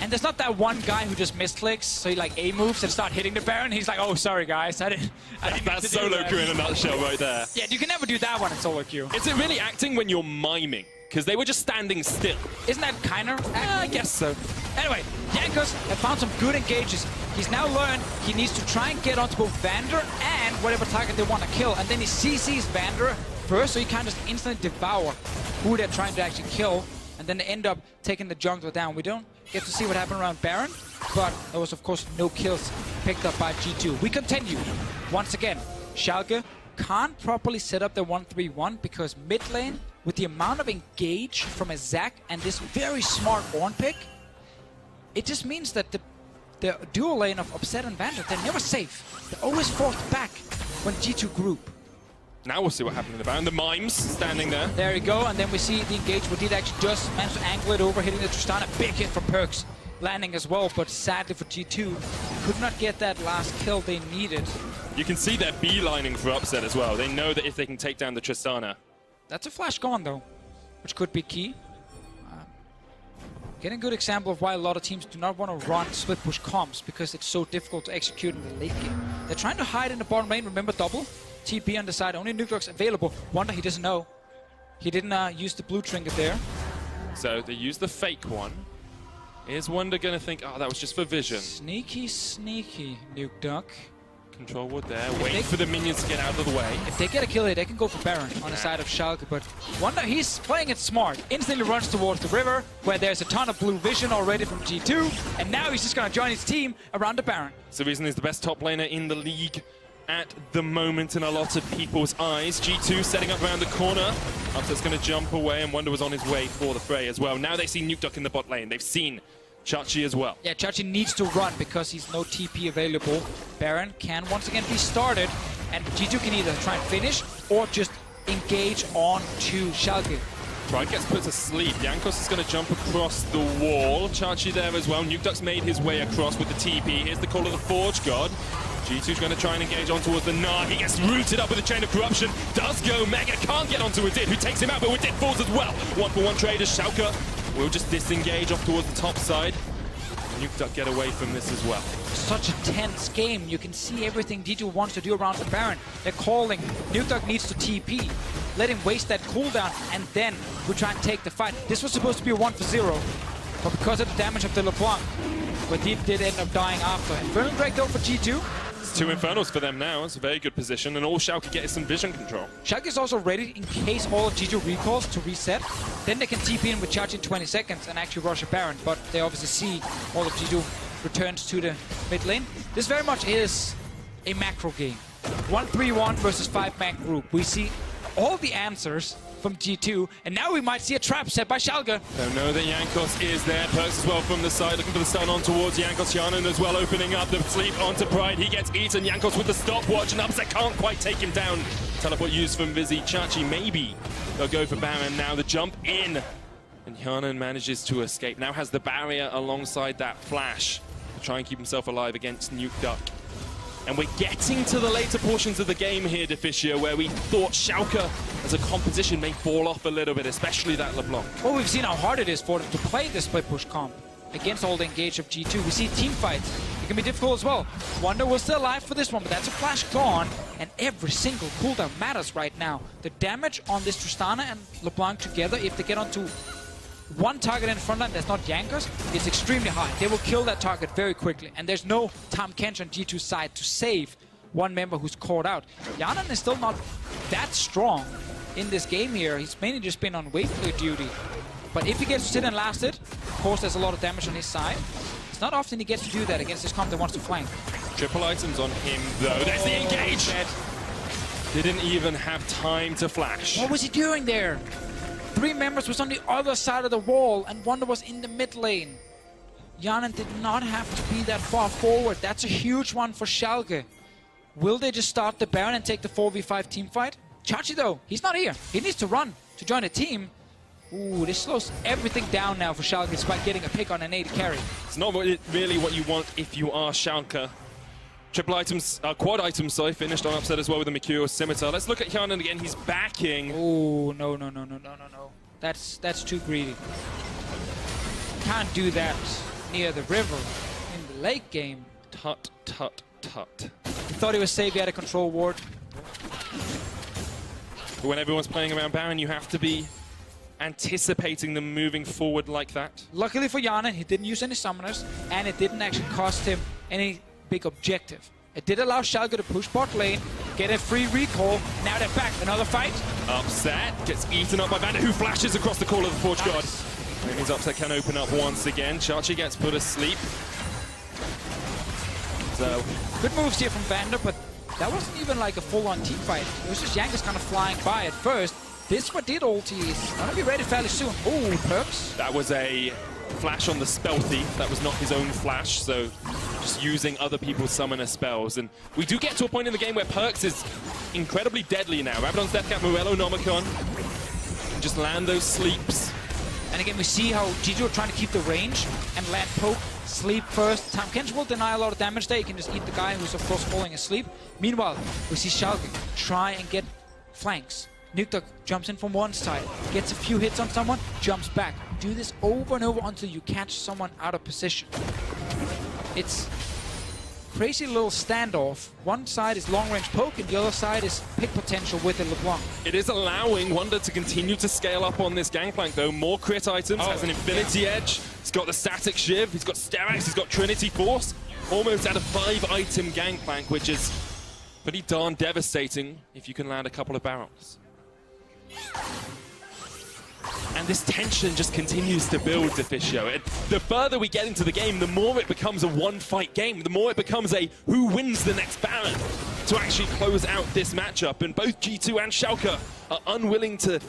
And there's not that one guy who just misclicks, so he like A moves and start hitting the Baron. He's like, oh, sorry guys, I didn't That's solo queue in a nutshell right there. Yeah, you can never do that one in solo queue. Is it really acting when you're miming? Because they were just standing still. Isn't that kind of acting? I guess so. Anyway, Jankos have found some good engages. He's now learned he needs to try and get onto both Vander and whatever target they want to kill. And then he CCs Vander first, so he can just instantly devour who they're trying to actually kill. And then they end up taking the jungler down. We don't get to see what happened around Baron, but there was, of course, no kills picked up by G2. We continue. Once again, Schalke can't properly set up their 1-3-1 because mid lane, with the amount of engage from a Zac and this very smart Ornn pick, it just means that the dual lane of Upset and Vander, they're never safe. They're always forced back when G2 group. Now we'll see what happened in the Baron. The Mimes standing there. There we go, and then we see the engage. Wadid actually just managed to angle it over, hitting the Tristana. Big hit from Perks, landing as well, but sadly for G2, could not get that last kill they needed. You can see they're beelining for Upset as well. They know that if they can take down the Tristana. That's a flash gone though, which could be key. Getting a good example of why a lot of teams do not want to run split push comps because it's so difficult to execute in the late game. They're trying to hide in the bottom lane, remember double? TP on the side, only Nuke Duck's available. Wonder he doesn't know. He didn't use the blue trinket there. So they use the fake one. Is Wonder going to think, oh, that was just for vision? Sneaky, sneaky Nuke Duck. Control wood there, waiting for the minions to get out of the way. If they get a kill here, they can go for Baron on the side of Schalke, but Wonder, he's playing it smart. Instantly runs towards the river, where there's a ton of blue vision already from G2, and now he's just gonna join his team around the Baron. So Reason is the best top laner in the league at the moment in a lot of people's eyes. G2 setting up around the corner. Upset's gonna jump away, and Wonder was on his way for the fray as well. Now they see Nuke Duck in the bot lane. They've seen Chachi as well. Yeah, Chachi needs to run because he's no TP available. Baron can once again be started, and G2 can either try and finish or just engage on to Schalke. Pride gets put to sleep. Jankos is going to jump across the wall. Chachi there as well. Nuke Duck's made his way across with the TP. Here's the call of the Forge God. G2's going to try and engage on towards the Gnar. He gets rooted up with a chain of corruption. Does go Mega. Can't get onto Wadid, who takes him out, but Wadid falls as well. 1-for-1 trade as Schalke will just disengage off towards the top side. Nuke Duck get away from this as well. Such a tense game. You can see everything G2 wants to do around the Baron. They're calling. Nuke Duck needs to TP. Let him waste that cooldown, and then we try and take the fight. This was supposed to be a 1-for-0, but because of the damage of the LeBlanc, Wadid did end up dying after. Infernal Drake though for G2. It's 2 Infernals for them now. It's a very good position, and all Schalke get is some vision control. Schalke is also ready in case all of G2 recalls to reset. Then they can TP in with charge in 20 seconds and actually rush a Baron, but they obviously see all of G2 returns to the mid lane. This very much is a macro game. 1-3-1 versus 5-man group. We see all the answers from G2, and now we might see a trap set by Schalke. Don't know that Jankos is there. Perks as well from the side, looking for the stun on towards Jankos. Shannon as well, opening up the sleep onto Pride. He gets eaten. Jankos with the stopwatch, and Upset can't quite take him down. Teleport used from Vizzy. Chachi maybe they'll go for Baron now. The jump in, and Hyanan manages to escape. Now has the barrier alongside that flash to try and keep himself alive against Nuke Duck. And we're getting to the later portions of the game here, Deficio, where we thought Schalke as a composition may fall off a little bit, especially that LeBlanc. Well, we've seen how hard it is for them to play this split push comp against all the engage of G2. We see team fights can be difficult as well. Wonder was still alive for this one, but that's a flash gone, and every single cooldown matters right now. The damage on this Tristana and LeBlanc together, if they get onto one target in front line that's not Jankers, is extremely high. They will kill that target very quickly, and there's no Tom Kench on G2's side to save one member who's caught out. Yanan is still not that strong in this game here. He's mainly just been on wave clear duty. But if he gets to sit and last it, of course there's a lot of damage on his side. It's not often he gets to do that against this comp that wants to flank. Triple items on him, though. There's the engage! Didn't even have time to flash. What was he doing there? 3 members was on the other side of the wall, and Wonder was in the mid lane. Yanan did not have to be that far forward. That's a huge one for Schalke. Will they just start the Baron and take the 4v5 team fight? Chachi, though, he's not here. He needs to run to join a team. Ooh, this slows everything down now for Schalke despite getting a pick on an AD carry. It's not really what you want if you are Schalke. Triple items, quad items, sorry, finished on upset as well with the Mercurial Scimitar. Let's look at Yanan again. He's backing. Oh, no. That's too greedy. Can't do that near the river in the late game. Tut. He thought he was safe, he had a control ward. But when everyone's playing around Baron, you have to be anticipating them moving forward like that. Luckily for Yanan, he didn't use any summoners, and it didn't actually cost him any big objective. It did allow Schalke to push bot lane, get a free recall. Now they're back. Another fight. Upset gets eaten up by Vander, who flashes across the Call of the Forge God. That means Upset can open up once again. Chachi gets put asleep. So good moves here from Vander, but that wasn't even like a full-on team fight. It was just Jankers kind of flying by at first. This what did ulti is gonna be ready fairly soon. Oh, perks. That was a flash on the Spell Thief. That was not his own flash, so just using other people's summoner spells. And we do get to a point in the game where Perks is incredibly deadly now. Rabadon's Deathcap, Morello, Nomicon. And just land those sleeps. And again, we see how G2 are trying to keep the range and land poke, sleep first. Tom Kench will deny a lot of damage there. You can just eat the guy who's, of course, falling asleep. Meanwhile, we see Schalke try and get flanks. Nuktok jumps in from one side, gets a few hits on someone, jumps back. Do this over and over until you catch someone out of position. It's crazy little standoff. One side is long-range poke, and the other side is pick potential with the LeBlanc. It is allowing Wonder to continue to scale up on this Gangplank, though. More crit items, has an Infinity Edge. He's got the Static Shiv, he's got Sterak's, he's got Trinity Force. Almost at a 5-item Gangplank, which is pretty darn devastating if you can land a couple of barrels. And this tension just continues to build, Deficio. The further we get into the game, the more it becomes a one-fight game. The more it becomes a who wins the next Baron to actually close out this matchup. And both G2 and Schalke are unwilling to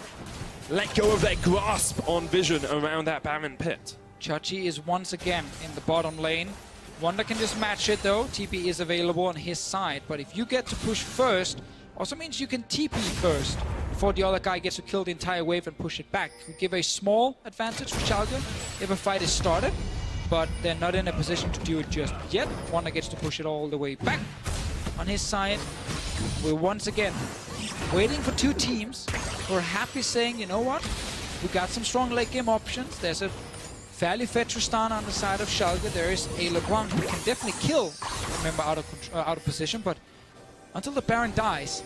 let go of their grasp on vision around that Baron pit. Chachi is once again in the bottom lane. Wonder can just match it though. TP is available on his side. But if you get to push first, also means you can TP first before the other guy gets to kill the entire wave and push it back. Could give a small advantage for Schalke if a fight is started, but they're not in a position to do it just yet. Wonder gets to push it all the way back. On his side, we're once again waiting for 2 teams who are happy saying, you know what, we got some strong late game options. There's a fairly fed Tristana on the side of Schalke. There is a LeBlanc who can definitely kill a member out of position, but until the Baron dies,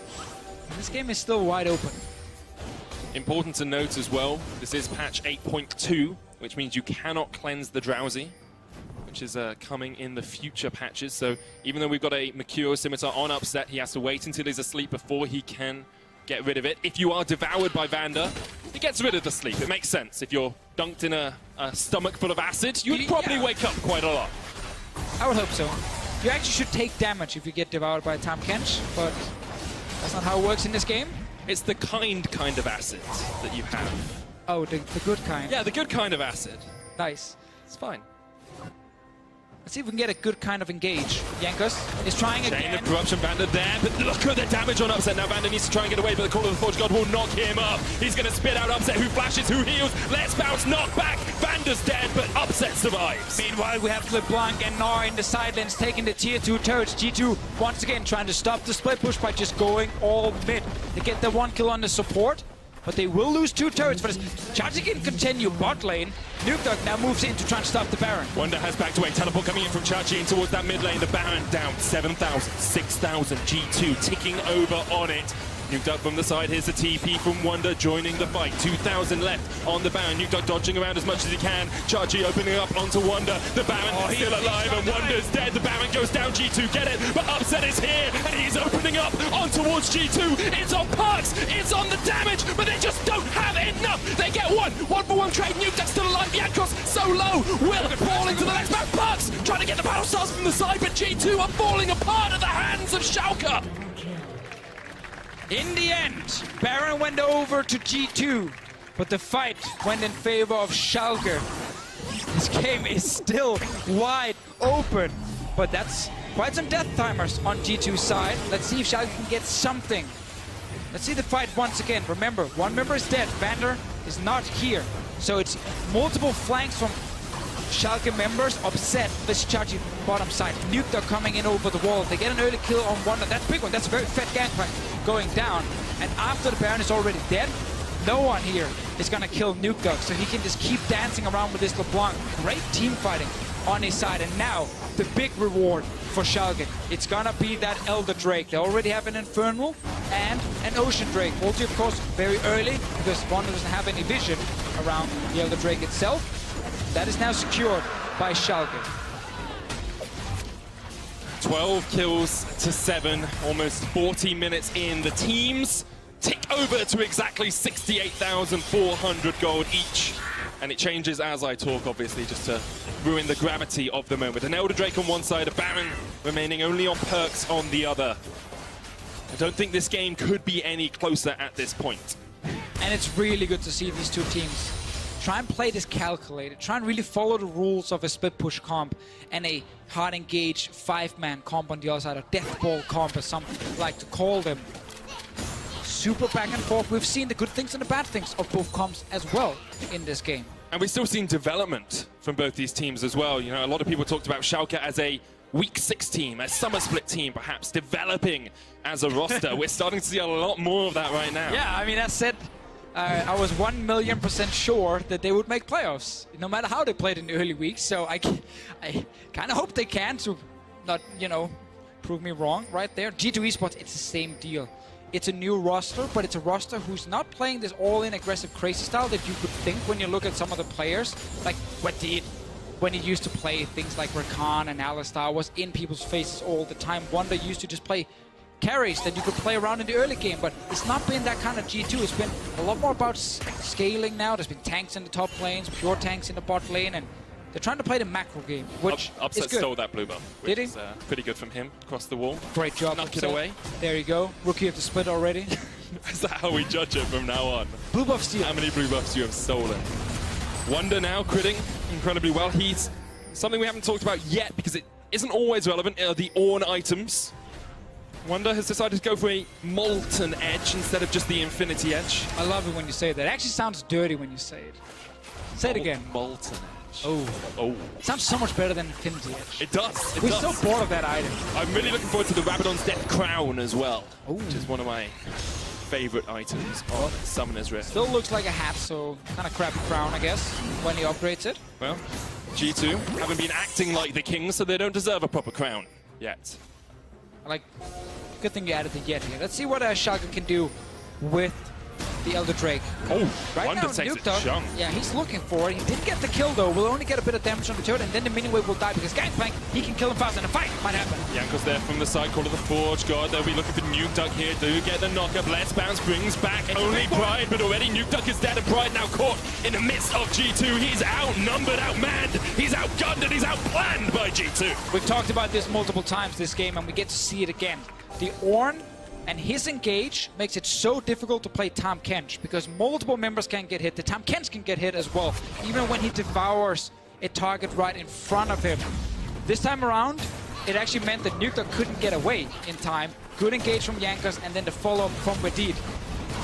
this game is still wide open. Important to note as well, this is patch 8.2, which means you cannot cleanse the Drowsy, which is coming in the future patches. So even though we've got a Mercurial Scimitar on Upset, he has to wait until he's asleep before he can get rid of it. If you are devoured by Vander, he gets rid of the sleep. It makes sense. If you're dunked in a stomach full of acid, you would probably wake up quite a lot. I would hope so. You actually should take damage if you get devoured by Tom Kench, but that's not how it works in this game. It's the kind of acid that you have. Oh, the good kind. Yeah, the good kind of acid. Nice. It's fine. Let's see if we can get a good kind of engage. Jankos is trying Chain again. of Corruption, Vander there, but look at the damage on Upset. Now Vander needs to try and get away, but the Call of the Forge God will knock him up. He's going to spit out Upset, who flashes, who heals. Let's bounce, knock back. Vander's dead, but Upset survives. Meanwhile, we have LeBlanc and Nara in the sidelines taking the tier 2 turrets. G2 once again trying to stop the split push by just going all mid. They get the 1 kill on the support. but they will lose 2 turrets for this. Charging can continue bot lane. Nukedog now moves in to try and stop the Baron. Wonder has backed away. Teleport coming in from Chachi in towards that mid lane. The Baron down 7,000, 6,000. G2 ticking over on it. Nukedog from the side. Here's the TP from Wonder joining the fight. 2,000 left on the Baron. Nukedog dodging around as much as he can. Chachi opening up onto Wonder. The Baron is still alive and Wonder's dead. The Baron goes down. G2 get it, but Upset is here and he's opening up on towards G2. It's on Perks. It's on the damage, but they just don't have enough. They get one for one trade. Nukedog still alive. Yankos so low. Will falling to the next man. Perks trying to get the battle stars from the side, but G2 are falling apart at the hands of Schalke. In the end, Baron went over to G2, but the fight went in favor of Schalke. This game is still wide open, but that's quite some death timers on G2's side. Let's see if Schalke can get something. Let's see the fight once again. Remember, one member is dead. Vander is not here. So it's multiple flanks from Schalke members upset this Chachi bottom side. Nukedog coming in over the wall. They get an early kill on Wonder. That's a big one. That's a very fat gangplank going down. And after the Baron is already dead, no one here is going to kill Nukedog. So he can just keep dancing around with this LeBlanc. Great team fighting on his side. And now the big reward for Schalke. It's going to be that Elder Drake. They already have an Infernal and an Ocean Drake. Ulti, of course, very early because Wonder doesn't have any vision around the Elder Drake itself. That is now secured by Schalke. 12 kills to 7, almost 40 minutes in. The teams tick over to exactly 68,400 gold each. And it changes as I talk, obviously, just to ruin the gravity of the moment. An Elder Drake on one side, a Baron remaining only on Perks on the other. I don't think this game could be any closer at this point. And it's really good to see these two teams try and play this calculated, try and really follow the rules of a split push comp and a hard engage 5-man comp on the other side, a death ball comp as some like to call them. Super back and forth. We've seen the good things and the bad things of both comps as well in this game. And we've still seen development from both these teams as well. You know, a lot of people talked about Schalke as a Week 6 team, a summer split team, perhaps developing as a roster. We're starting to see a lot more of that right now. Yeah, I mean, that said, I was 1,000,000% sure that they would make playoffs, no matter how they played in the early weeks. So I kind of hope they can to not, you know, prove me wrong right there. G2 Esports, it's the same deal. It's a new roster, but it's a roster who's not playing this all-in aggressive crazy style that you could think when you look at some of the players. Like when he used to play things like Rakan and Alistar was in people's faces all the time. Wonder used to just play carries that you could play around in the early game, but it's not been that kind of G2. It's been a lot more about scaling now. There's been tanks in the top lanes, pure tanks in the bot lane, and they're trying to play the macro game, which Upset is good. stole that blue buff, which is pretty good from him across the wall. Great job. Knock Upset. it away. There you go. Rookie of the split already. Is that how we judge it from now on? Blue buff steal. How many blue buffs you have stolen? Wonder now critting incredibly well. He's something we haven't talked about yet because it isn't always relevant. The Ornn items. Wonder has decided to go for a Molten Edge instead of just the Infinity Edge. I love it when you say that. It actually sounds dirty when you say it. Say it again. Molten Edge. Oh. It sounds so much better than Infinity Edge. It does. We're so bored of that item. I'm really looking forward to the Rabadon's Death Crown as well, Ooh. which is one of my favorite items on Summoner's Rift. Still looks like a hat, so kind of crappy crown, I guess, when he upgrades it. Well, G2 haven't been acting like the kings, so they don't deserve a proper crown yet. Good thing you added the Yet here. Let's see what Schalke can do with the Elder Drake. Oh, right Wonder now, takes it Nukedog, chunk. yeah, he's looking for it. He didn't get the kill, though. Will only get a bit of damage on the turret, and then the mini-wave will die because Gangplank, he can kill him fast, and a fight might happen. Yanko's there from the side, Call of the Forge God. They'll be looking for Nukedog here. Do get the knockup. Let's Bounce brings back only Pride, but already Nukedog is dead, and Pride now caught in the midst of G2. He's outnumbered, outmanned, he's outgunned, and he's outplanned by G2. We've talked about this multiple times this game, and we get to see it again. The Ornn and his engage makes it so difficult to play Tahm Kench because multiple members can get hit. The Tahm Kench can get hit as well, even when he devours a target right in front of him. This time around, it actually meant that Nukedog couldn't get away in time. Good engage from Yankos, and then the follow-up from Wedid.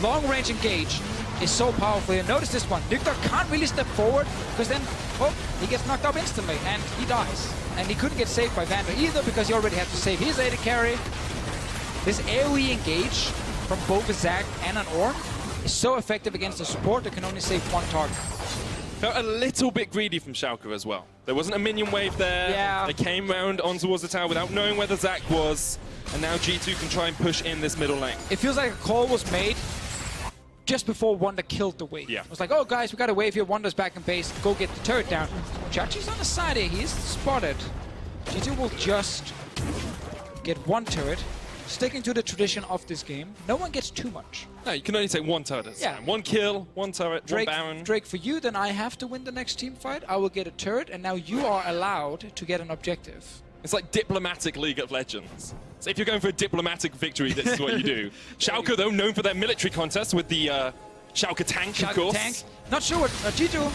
Long-range engage is so powerful. And notice this one. Nukedog can't really step forward because then, oh, he gets knocked up instantly and he dies. And he couldn't get saved by Vander either because he already had to save his AD carry. This AoE engage from both a Zac and an Ornn is so effective against a support that can only save one target. Felt a little bit greedy from Schalke as well. There wasn't a minion wave there. Yeah. They came round on towards the tower without knowing where the Zac was. And now G2 can try and push in this middle lane. It feels like a call was made just before Wonder killed the wave. Yeah. It was like, oh guys, we got a wave here, Wonder's back in base, go get the turret down. Chachi's on the side here, he's spotted. G2 will just get one turret, sticking to the tradition of this game. No one gets too much. No, you can only take one turret at a time. One kill, one turret, Drake, one Baron. Drake, for you, then I have to win the next team fight. I will get a turret, and now you are allowed to get an objective. It's like diplomatic League of Legends. So if you're going for a diplomatic victory, this is what you do. Schalke, though, known for their military contest with the Schalke tank, of course. Tank. Not sure what G2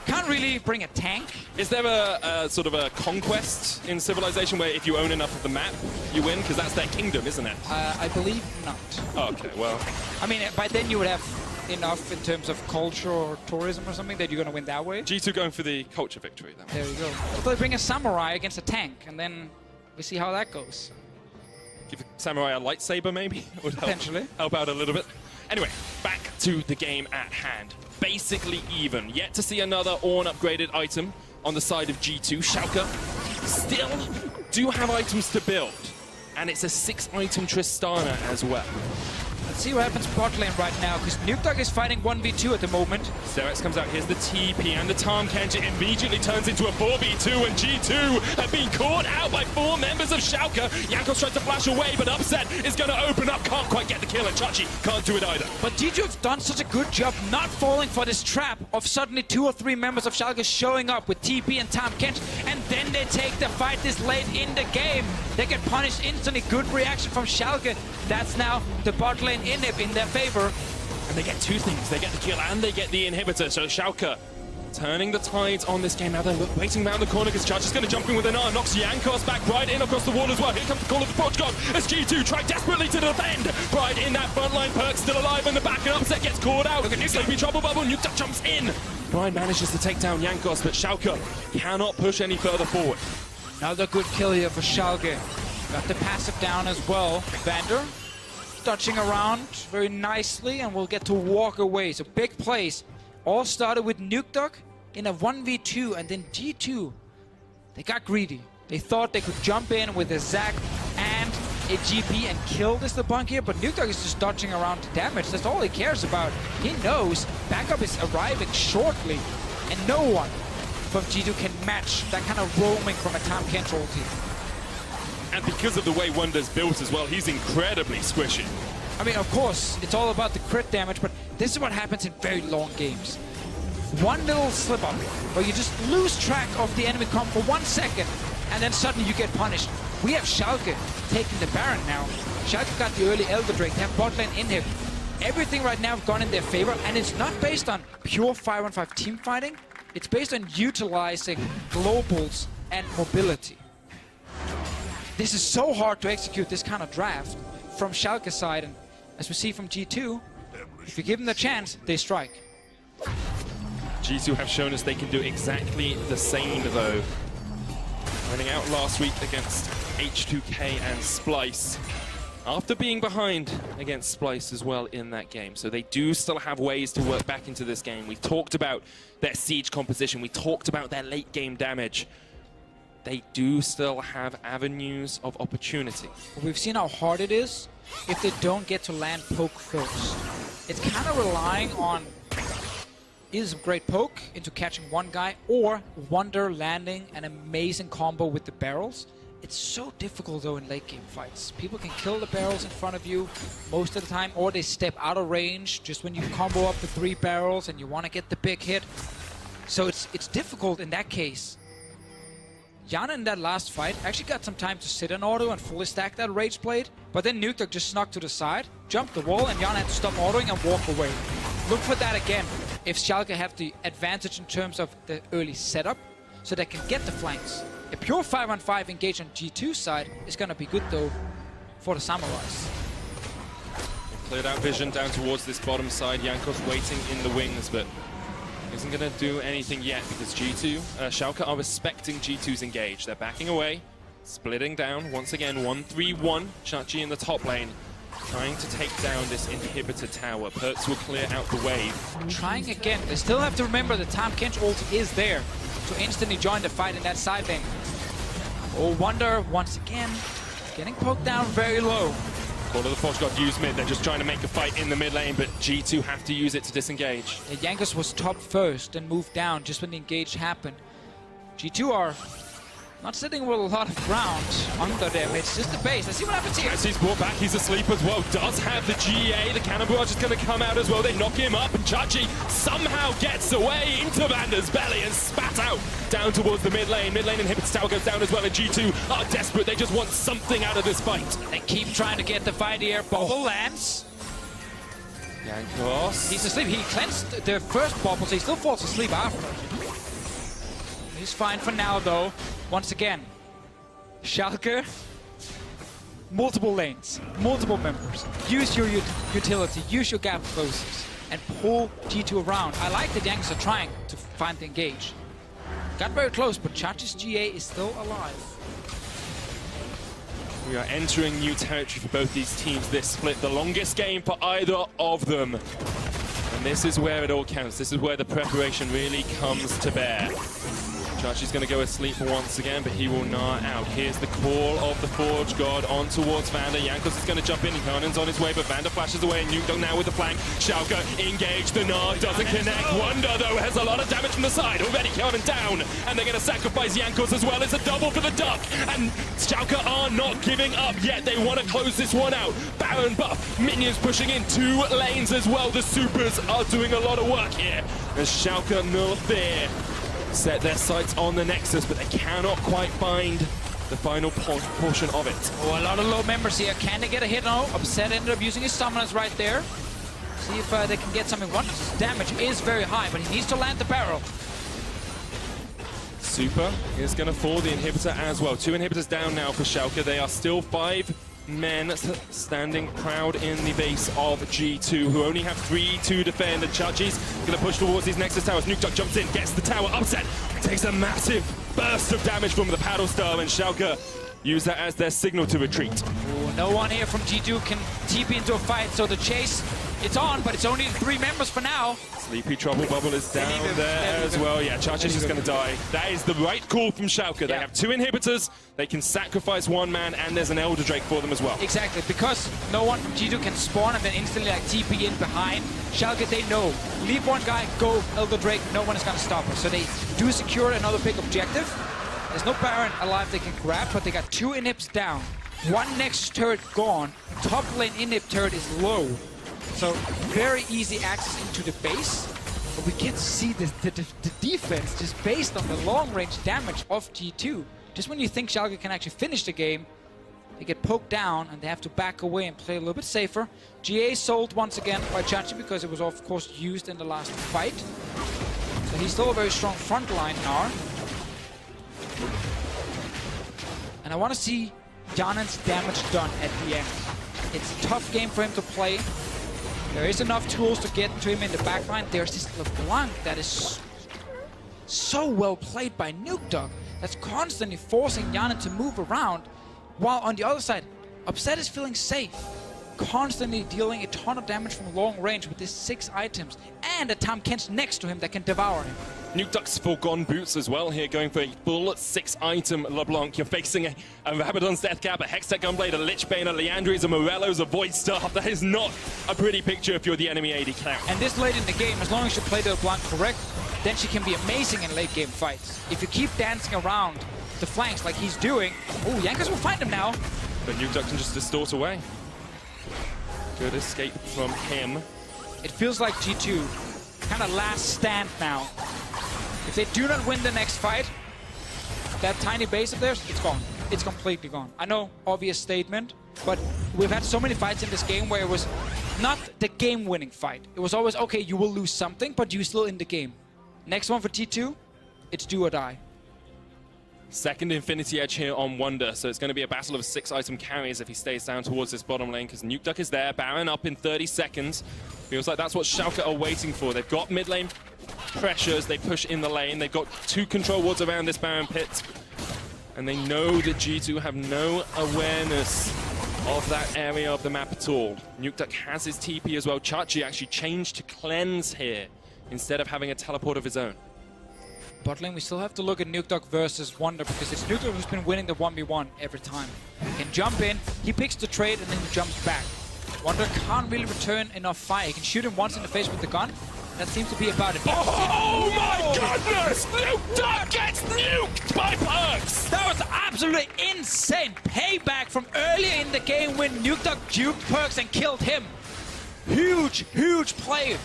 can't really bring a tank. Is there a sort of a conquest in Civilization where if you own enough of the map, you win? Because that's their kingdom, isn't it? I believe not. Oh, okay, well. I mean, by then you would have enough in terms of culture or tourism or something that you're going to win that way. G2 going for the culture victory, then. There you go. So they bring a samurai against a tank, and then we see how that goes. Give a samurai a lightsaber, maybe? Would help, Potentially. help out a little bit. Anyway, back to the game at hand. Basically even. Yet to see another Ornn upgraded item on the side of G2. Schalke still do have items to build. And it's a 6-item Tristana as well. Let's see what happens bot lane right now, because Nukedog is fighting 1v2 at the moment. Sterex comes out, here's the TP, and the Tahm Kench immediately turns into a 4v2, and G2 have been caught out by 4 members of Schalke. Jankos tries to flash away, but Upset is going to open up, can't quite get the kill, and Chachi can't do it either. But G2 have done such a good job not falling for this trap of suddenly 2 or 3 members of Schalke showing up with TP and Tahm Kench, and then they take the fight this late in the game. They get punished instantly, good reaction from Schalke. That's now the bot lane inhib in their favor. And they get 2 things, they get the kill and they get the inhibitor, so Schalke turning the tides on this game. Now they're waiting around the corner because Chachi's going to jump in with an arm, knocks Jankos back right in across the wall as well. Here comes the call of the Portugal as G2 try desperately to defend. Pride in that front line, Perk still alive in the back, and Upset gets caught out. Sleepy Trouble Bubble, Nukedog jumps in. Pride manages to take down Jankos, but Schalke cannot push any further forward. Another good kill here for Schalke. Got the passive down as well. Vander dodging around very nicely and will get to walk away. So big plays. All started with Nukedog in a 1v2, and then G2, they got greedy. They thought they could jump in with a Zac and a GP and kill this LeBlanc here, but Nukedog is just dodging around to damage. That's all he cares about. He knows backup is arriving shortly, and no one from G2 can match that kind of roaming from a Tahm Kench ulti. And because of the way Wonder's built as well, he's incredibly squishy. I mean, of course, it's all about the crit damage, but this is what happens in very long games. One little slip-up, where you just lose track of the enemy comp for 1 second, and then suddenly you get punished. We have Schalke taking the Baron now. Schalke got the early Elder Drake, they have bot lane inhib. Everything right now has gone in their favor, and it's not based on pure 5-on-5 team fighting. It's based on utilizing globals and mobility. This is so hard to execute this kind of draft from Schalke's side, and as we see from G2, if you give them the chance, they strike. G2 have shown us they can do exactly the same though. Winning out last week against H2K and Splice, after being behind against Splice as well in that game. So they do still have ways to work back into this game. We've talked about their siege composition, we talked about their late game damage. They do still have avenues of opportunity. We've seen how hard it is if they don't get to land poke first. It's kind of relying on either some great poke into catching one guy or Wonder landing an amazing combo with the barrels. It's so difficult though in late game fights. People can kill the barrels in front of you most of the time, or they step out of range just when you combo up the 3 barrels and you want to get the big hit. So it's difficult in that case. Yana in that last fight actually got some time to sit in auto and fully stack that Rage Blade, but then Nukedog just snuck to the side, jumped the wall, and Yana had to stop autoing and walk away. Look for that again if Schalke have the advantage in terms of the early setup, so they can get the flanks. A pure 5-on-5 engage on G2 side is going to be good though for the Samurais. Cleared out vision down towards this bottom side. Jankos waiting in the wings, but isn't going to do anything yet because G2, Schalke are respecting G2's engage. They're backing away, splitting down once again, 1-3-1. Chachi in the top lane. trying to take down this inhibitor tower. Perks will clear out the wave. Trying again. They still have to remember the Tom Kench ult is there to instantly join the fight in that side lane. Oh, Wonder once again getting poked down very low. Call of the Forge God used mid. They're just trying to make a fight in the mid lane, but G2 have to use it to disengage. Yeah, Jankos was top first and moved down just when the engage happened. G2 are not sitting with a lot of ground under them. It's just the base. Let's see what happens here. As he's brought back, he's asleep as well. Does have the GA. The cannon barrage is going to come out as well. They knock him up, and Chachi somehow gets away into Vander's belly and spat out down towards the mid lane. Mid lane inhibits tower goes down as well, and G2 are desperate. They just want something out of this fight. They keep trying to get the fight here. Bubble lands. Jankos. He's asleep. He cleansed the first bubble, so he still falls asleep after. He's fine for now, though. Once again, Schalke, multiple lanes, multiple members. Use your utility, use your gap closers, and pull G2 around. I like that Yankees are trying to find the engage. Got very close, but Chachi's GA is still alive. We are entering new territory for both these teams this split. The longest game for either of them. And this is where it all counts. This is where the preparation really comes to bear. Chachi's going to go asleep once again, but he will not out. Here's the call of the Forge God on towards Vander. Jankos is going to jump in. Kanan's on his way, but Vander flashes away. And Nuke now with the flank. Schalke engaged. The Nard doesn't connect. Wonder, though, has a lot of damage from the side. Already Kanan down. And they're going to sacrifice Jankos as well. It's a double for the Duck. And Schalke are not giving up yet. They want to close this one out. Baron buff. Minions pushing in 2 lanes as well. The Supers are doing a lot of work here. As Schalke null fear set their sights on the Nexus, but they cannot quite find the final portion of it. Oh, a lot of low members here. Can they get a hit? No. Upset ended up using his summoners right there. See if they can get something. Wonder's damage is very high, but he needs to land the barrel. Super is going to fall the inhibitor as well. 2 inhibitors down now for Schalke. They are still 5 men standing proud in the base of G2, who only have 3 to defend. And Chachi's going to push towards these Nexus towers. Nuke Duck jumps in, gets the tower upset, takes a massive burst of damage from the paddle star, and Schalke use that as their signal to retreat. Ooh, no one here from G2 can TP into a fight, so the chase, it's on, but it's only 3 members for now. Sleepy Trouble Bubble is down there as well. Yeah, Chachi's is going to die. That is the right call from Schalke. They have 2 inhibitors, they can sacrifice 1 man, and there's an Elder Drake for them as well. Exactly, because no one from G2 can spawn and then instantly like TP in behind. Schalke, they know. Leave 1 guy, go Elder Drake, no one is going to stop us. So they do secure another big objective. There's no Baron alive they can grab, but they got 2 inhibs down. 1 Nexus turret gone. Top lane inhib turret is low. So very easy access into the base. But we get to see the defense just based on the long-range damage of G2. Just when you think Schalke can actually finish the game, they get poked down and they have to back away and play a little bit safer. GA sold once again by Chachi because it was of course used in the last fight. So he's still a very strong front line now. And I want to see Janen's damage done at the end. It's a tough game for him to play. There is enough tools to get to him in the backline. There's this LeBlanc that is so well played by Nuke Dog. That's constantly forcing Janen to move around. While on the other side, Upset is feeling safe. Constantly dealing a ton of damage from long range with his 6 items. And a Tahm Kench next to him that can devour him. Nuke Duck's foregone boots as well here, going for a full 6-item LeBlanc. You're facing a Rabadon's Death Cap, a Hextech Gunblade, a Lichbane, a Leandri's, a Morello's, a Void Staff. That is not a pretty picture if you're the enemy AD carry. And this late in the game, as long as you play the LeBlanc correct, then she can be amazing in late game fights. If you keep dancing around the flanks like he's doing, oh, Jankos will find him now. But Nuke Duck can just distort away. Good escape from him. It feels like G2 kind of last stand now. If they do not win the next fight, that tiny base of theirs, it's gone. It's completely gone. I know, obvious statement, but we've had so many fights in this game where it was not the game-winning fight. It was always, okay, you will lose something, but you're still in the game. Next one for T2, it's do or die. Second Infinity Edge here on Wonder, so it's going to be a battle of 6-item carries if he stays down towards this bottom lane, because Nuke Duck is there, Baron up in 30 seconds. Feels like that's what Schalke are waiting for. They've got mid lane pressures, they push in the lane, they've got 2 control wards around this Baron pit, and they know that G2 have no awareness of that area of the map at all. Nukeduck has his TP as well. Chachi actually changed to cleanse here instead of having a teleport of his own. Bot lane, we still have to look at Nukeduck versus Wonder because it's Nukeduck who's been winning the 1v1 every time. He can jump in, he picks the trade, and then he jumps back. Wonder can't really return enough fire. He can shoot him once in the face with the gun. That seems to be about it. Oh my goodness! Nukeduck gets nuked by Perks! That was absolutely insane. Payback from earlier in the game when Nukeduck duped Perks and killed him. Huge, huge play.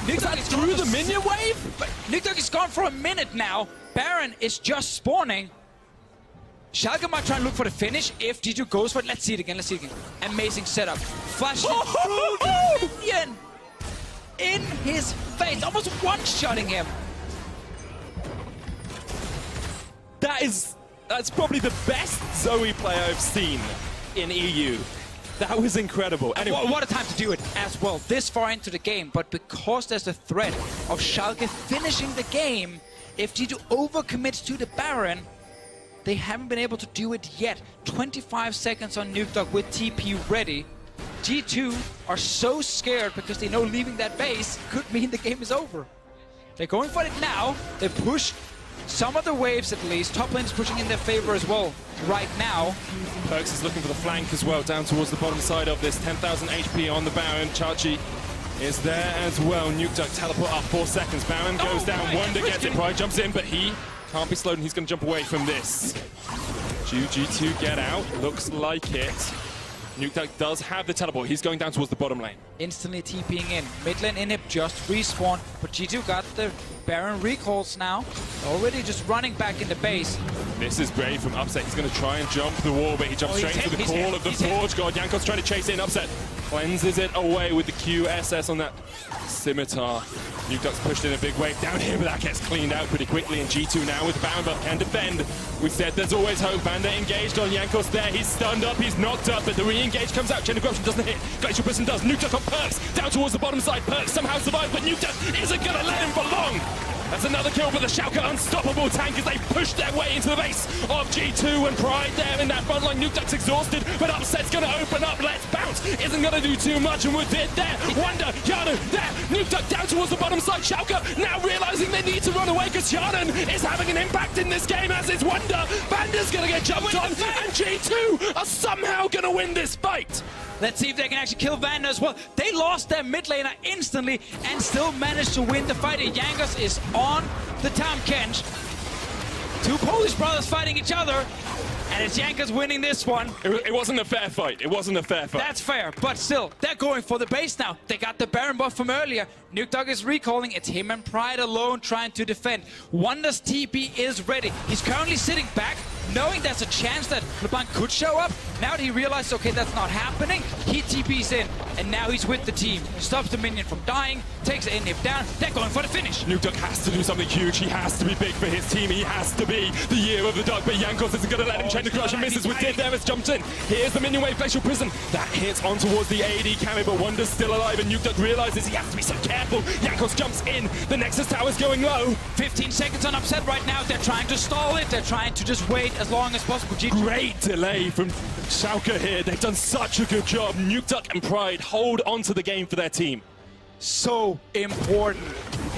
Nukeduck is Through the minion wave? But Nukeduck is gone for a minute now. Baron is just spawning. Schalke might try and look for the finish if G2 goes for it. Let's see it again, let's see it again. Amazing setup. Flash through the minion. In his face, almost one-shotting him. That's probably the best Zoe play I've seen in EU. That was incredible. Anyway. What a time to do it as well, this far into the game. But because there's a threat of Schalke finishing the game, if G2 overcommits to the Baron, they haven't been able to do it yet. 25 seconds on Nukeduck with TP ready. G2 are so scared because they know leaving that base could mean the game is over. They're going for it now. They push some of the waves at least. Top lane is pushing in their favor as well right now. Perks is looking for the flank as well, down towards the bottom side of this. 10,000 HP on the Baron. Chachi is there as well. Nukeduck teleport up 4 seconds. Baron goes down. Right, Wonder gets it. Pride jumps in, but he can't be slowed and he's going to jump away from this. G2 get out. Looks like it. Nukeduck does have the teleport. He's going down towards the bottom lane. Instantly TPing in. Mid lane inhib just respawned, but G2 got the Baron recalls now. Already just running back in the base. This is brave from Upset. He's going to try and jump the wall, but he jumps straight into the call of the Forge God. Yanko's trying to chase in. Upset cleanses it away with the QSS on that Scimitar. Nukeduck's pushed in a big wave down here, but that gets cleaned out pretty quickly. And G2 now with Baron buff can defend. We said there's always hope. Bandit engaged on Yankos there. He's stunned up, he's knocked up, but the re-engage comes out. Chain of Corruption doesn't hit. Glacial Prison does. Nukeduck on Perks. Down towards the bottom side. Perks somehow survives, but Nukeduck isn't going to let him for long. That's another kill for the Schalke unstoppable tank as they push their way into the base of G2 and Pride there in that front line. Nukeduck's exhausted, but Upset's going to open up. Let's bounce. Isn't going to do too much, and we're there. Wonder, Yano, there. Nukeduck down towards the bottom side. Schalke now realizing they need to run away because Yanon is having an impact in this game, as is Wonder. Vander's going to get jumped on, and G2 are somehow going to win this fight. Let's see if they can actually kill Vander as well. They lost their mid laner instantly and still managed to win the fight. Yangas is on the Tam Kench. Two Polish brothers fighting each other. And it's Yankas winning this one. It wasn't a fair fight. It wasn't a fair fight. That's fair, but still, they're going for the base now. They got the Baron buff from earlier. Nukeduck is recalling. It's him and Pride alone trying to defend. Wonder's TP is ready. He's currently sitting back, knowing there's a chance that LeBlanc could show up. Now that he realizes, okay, that's not happening, he TP's in, and now he's with the team. Stops the minion from dying, takes the inhib down. They're going for the finish. Nukeduck has to do something huge. He has to be big for his team. He has to be the year of the dog, but Yankos isn't going to let him chain the crush and misses with Did there. It's jumped in. Here's the minion wave, Glacial Prison. That hits on towards the AD carry, but Wonder's still alive, and Nukeduck realizes he has to be so careful. Yankos jumps in. The Nexus tower's going low. 15 seconds on Upset right now. They're trying to stall it. They're trying to just wait as long as possible. Great delay from Schalke here. They've done such a good job. Nukeduck and Pride hold on to the game for their team. So important.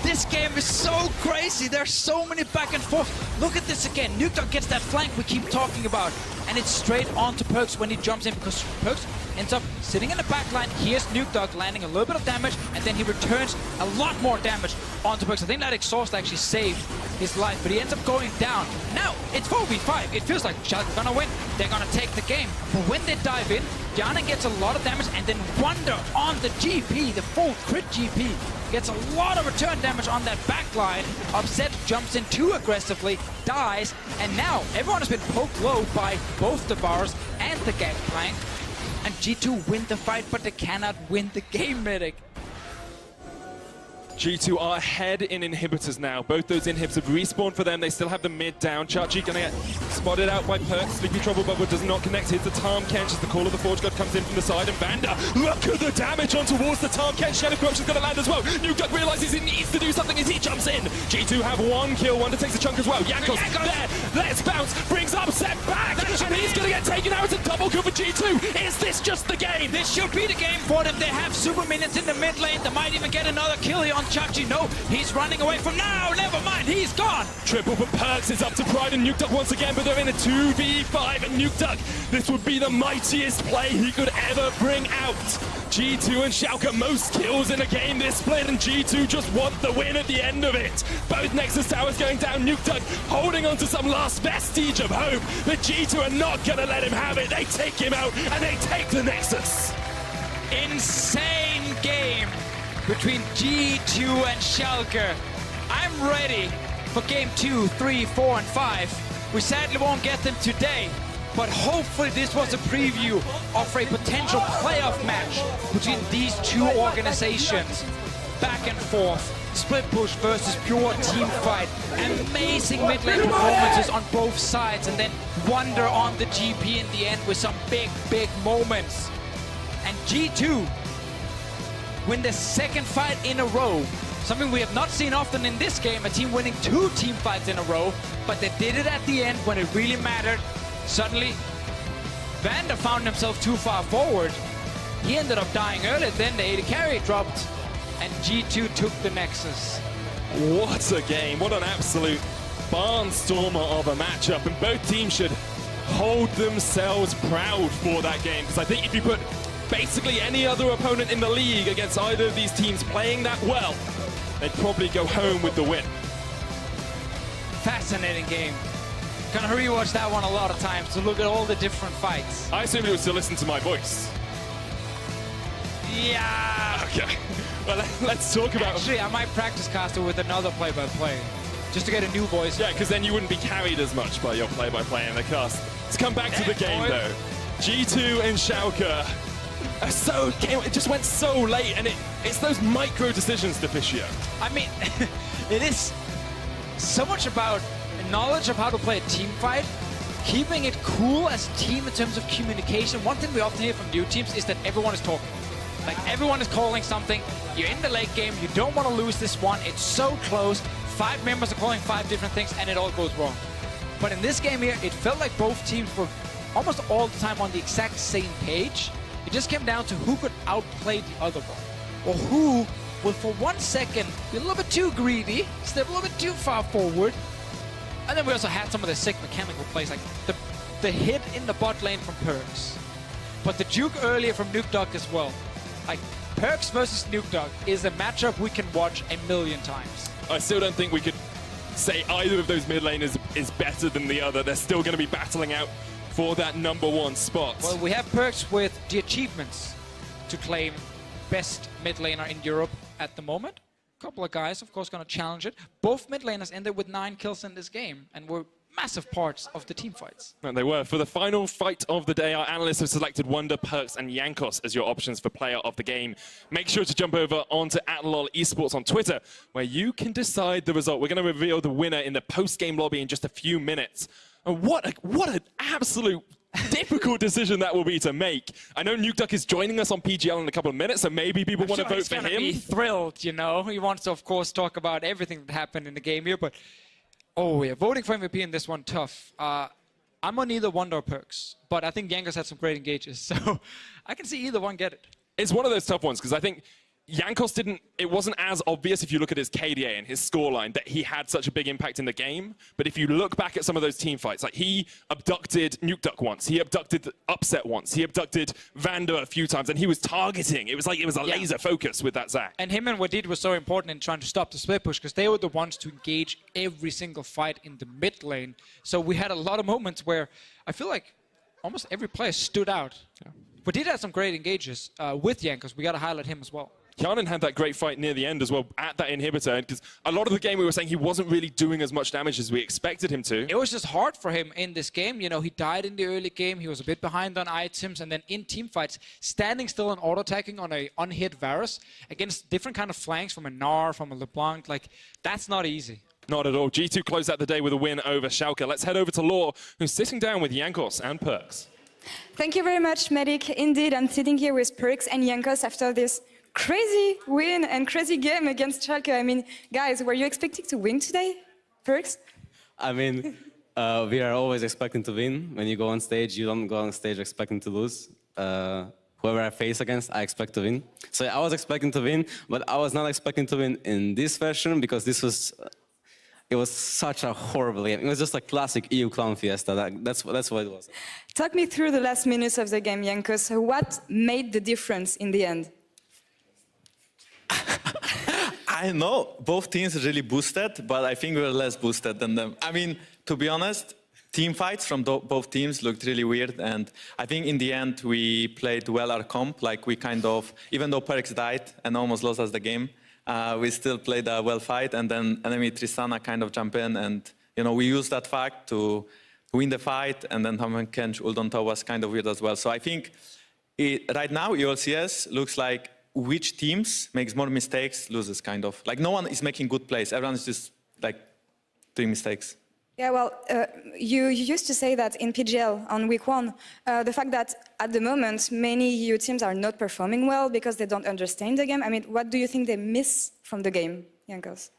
This game is so crazy. There's so many back and forth. Look at this again. Nukeduck gets that flank we keep talking about. And it's straight onto Perks when he jumps in, because Perks ends up sitting in the back line. Here's Nukeduck landing a little bit of damage, and then he returns a lot more damage onto Perks. I think that exhaust actually saved his life, but he ends up going down. Now, it's 4v5. It feels like Schalke gonna win. They're gonna take the game. But when they dive in, Yana gets a lot of damage, and then Wonder on the GP, the full crit GP, gets a lot of return damage on that backline. Upset jumps in too aggressively, dies, and now everyone has been poked low by both the bars and the gangplank. And G2 win the fight, but they cannot win the game, Medic. G2 are ahead in inhibitors now. Both those inhibs have respawned for them. They still have the mid down. Chachi gonna get spotted out by Perk. Sleepy Trouble Bubble does not connect. Here's the Tarm Kench as the Call of the Forge God comes in from the side. And Vanda, look at the damage on towards the Tarm Kench. Shadow Corruption's gonna land as well. Nuke realizes he needs to do something as he jumps in. G2 have one kill. Wonder takes a chunk as well. Jankos there. Let's bounce. Brings Upset back. And he's gonna get taken out. It's a double kill for G2. Is this just the game? This should be the game for them. They have super minions in the mid lane. They might even get another kill here on Chachi. No, he's running away from now. Never mind, he's gone. Triple for Perks is up to Pride and Nuke Duck once again, but they're in a 2v5 and Nuke Duck, this would be the mightiest play he could ever bring out. G2 and Schalke most kills in a game this split, and G2 just want the win at the end of it. Both Nexus towers going down, Nuke Duck holding on to some last vestige of hope, but G2 are not gonna let him have it. They take him out and they take the Nexus. Insane game between G2 and Schalke. I'm ready for game 2, 3, 4, and 5. We sadly won't get them today, but hopefully this was a preview of a potential playoff match between these two organizations. Back and forth, split push versus pure team fight. Amazing mid lane performances on both sides, and then Wonder on the GP in the end with some big moments. And G2 win the second fight in a row. Something we have not seen often in this game, a team winning 2 team fights in a row, but they did it at the end when it really mattered. Suddenly, Vanda found himself too far forward. He ended up dying early, then the AD carry dropped, and G2 took the Nexus. What a game, what an absolute barnstormer of a matchup, and both teams should hold themselves proud for that game, because I think if you put basically any other opponent in the league against either of these teams playing that well, they'd probably go home with the win. Fascinating game. Gonna rewatch that one a lot of times to look at all the different fights. I assume it was to listen to my voice. Yeah. Okay. Well, let's talk about... Actually, I might practice caster with another play-by-play, just to get a new voice. Yeah, because then you wouldn't be carried as much by your play-by-play in the cast. Let's come back to the game, though. G2 and Schalke. It just went so late, and it's those micro decisions, Deficio. I mean, it is so much about knowledge of how to play a team fight, keeping it cool as a team in terms of communication. One thing we often hear from new teams is that everyone is talking. Like, everyone is calling something. You're in the late game, you don't want to lose this one. It's so close. 5 members are calling 5 different things, and it all goes wrong. But in this game here, it felt like both teams were almost all the time on the exact same page. It just came down to who could outplay the other one, or who will for 1 second be a little bit too greedy, step a little bit too far forward. And then we also had some of the sick mechanical plays, like the hit in the bot lane from Perks, but the juke earlier from Nuke Duck as well. Like, Perks versus Nuke Duck is a matchup we can watch a million times. I still don't think we could say either of those mid laners is better than the other. They're still going to be battling out for that #1 spot. Well, we have Perks with the achievements to claim best mid laner in Europe at the moment. A couple of guys, of course, going to challenge it. Both mid laners ended with 9 kills in this game and were massive parts of the team fights. And they were. For the final fight of the day, our analysts have selected Wonder, Perks, and Jankos as your options for player of the game. Make sure to jump over onto @LOLEsports on Twitter, where you can decide the result. We're going to reveal the winner in the post-game lobby in just a few minutes. And what an absolute difficult decision that will be to make. I know Nuke Duck is joining us on PGL in a couple of minutes, so maybe people want to vote for him. Be thrilled, you know. He wants to, of course, talk about everything that happened in the game here, but oh yeah, voting for MVP in this one, tough. I'm on either Wonder or Perks, but I think Jankos had some great engages, so I can see either one get it. It's one of those tough ones, because I think Jankos it wasn't as obvious if you look at his KDA and his scoreline that he had such a big impact in the game. But if you look back at some of those team fights, like he abducted Nuke Duck once, he abducted Upset once, he abducted Vanda a few times, and he was targeting. It was like it was a laser focus with that Zac. And him and Wadid was so important in trying to stop the split push, because they were the ones to engage every single fight in the mid lane. So we had a lot of moments where I feel like almost every player stood out. Yeah. Wadid had some great engages with Jankos. We got to highlight him as well. Yanin had that great fight near the end as well at that inhibitor, because a lot of the game we were saying he wasn't really doing as much damage as we expected him to. It was just hard for him in this game. You know, he died in the early game. He was a bit behind on items. And then in team fights, standing still and auto-attacking on a unhit Varus against different kind of flanks from a Gnar, from a LeBlanc, like, that's not easy. Not at all. G2 closed out the day with a win over Schalke. Let's head over to Law, who's sitting down with Jankos and Perks. Thank you very much, Medic. Indeed, I'm sitting here with Perks and Jankos after this crazy win and crazy game against Schalke. I mean, guys, were you expecting to win today, Perks? I mean, we are always expecting to win. When you go on stage, you don't go on stage expecting to lose. Whoever I face against, I expect to win. So I was expecting to win, but I was not expecting to win in this fashion because this was... It was such a horrible game. It was just a classic EU clown fiesta. That's what it was. Talk me through the last minutes of the game, Jankos. What made the difference in the end? I know both teams really boosted, but I think we were less boosted than them. I mean, to be honest, team fights from both teams looked really weird, and I think in the end we played well our comp. Like we kind of, even though Perks died and almost lost us the game, we still played a well fight, and then enemy Tristana kind of jump in, and we used that fact to win the fight, and then Hamen Kench ult on top was kind of weird as well. So I think right now LCS looks like which teams makes more mistakes loses, kind of. Like no one is making good plays, everyone is just like doing mistakes. Yeah, well, you used to say that in PGL on week 1, the fact that at the moment many EU teams are not performing well because they don't understand the game. I mean, what do you think they miss from the game, Jankos?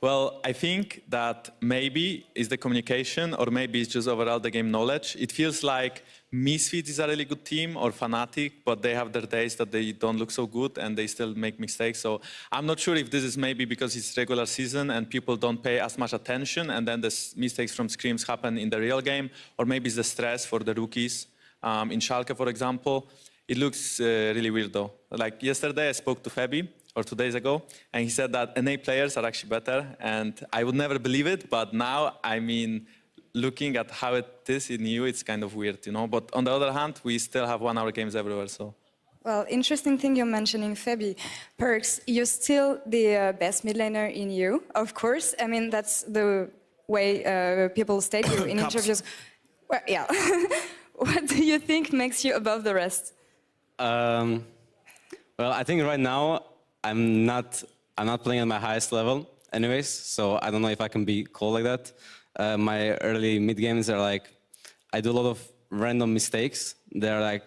Well, I think that maybe it's the communication, or maybe it's just overall the game knowledge. It feels like Misfits is a really good team, or Fnatic, but they have their days that they don't look so good and they still make mistakes. So I'm not sure if this is maybe because it's regular season and people don't pay as much attention, and then the mistakes from scrims happen in the real game, or maybe it's the stress for the rookies. In Schalke, for example, it looks really weird though. Like yesterday I spoke to Fabi, or 2 days ago, and he said that NA players are actually better, and I would never believe it, but now, I mean, looking at how it is in EU, it's kind of weird, But on the other hand, we still have 1 hour games everywhere, so. Well, interesting thing you're mentioning, Fabi. Perks, you're still the best mid laner in EU, of course. I mean, that's the way people state you in interviews. Well, yeah. What do you think makes you above the rest? Well, I think right now, I'm not playing at my highest level anyways, so I don't know if I can be called like that. My early mid games are like, I do a lot of random mistakes. They're like,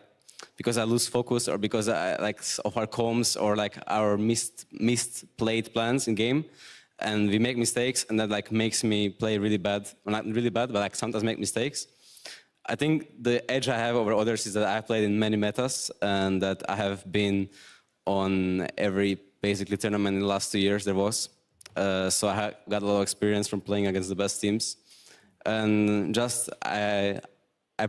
because I lose focus, or because of our comms, or like our misplayed plans in game, and we make mistakes, and that like makes me play really bad. Well, not really bad, but like sometimes make mistakes. I think the edge I have over others is that I've played in many metas, and that I have been on every basically tournament in the last 2 years there was. So I got a lot of experience from playing against the best teams. And just I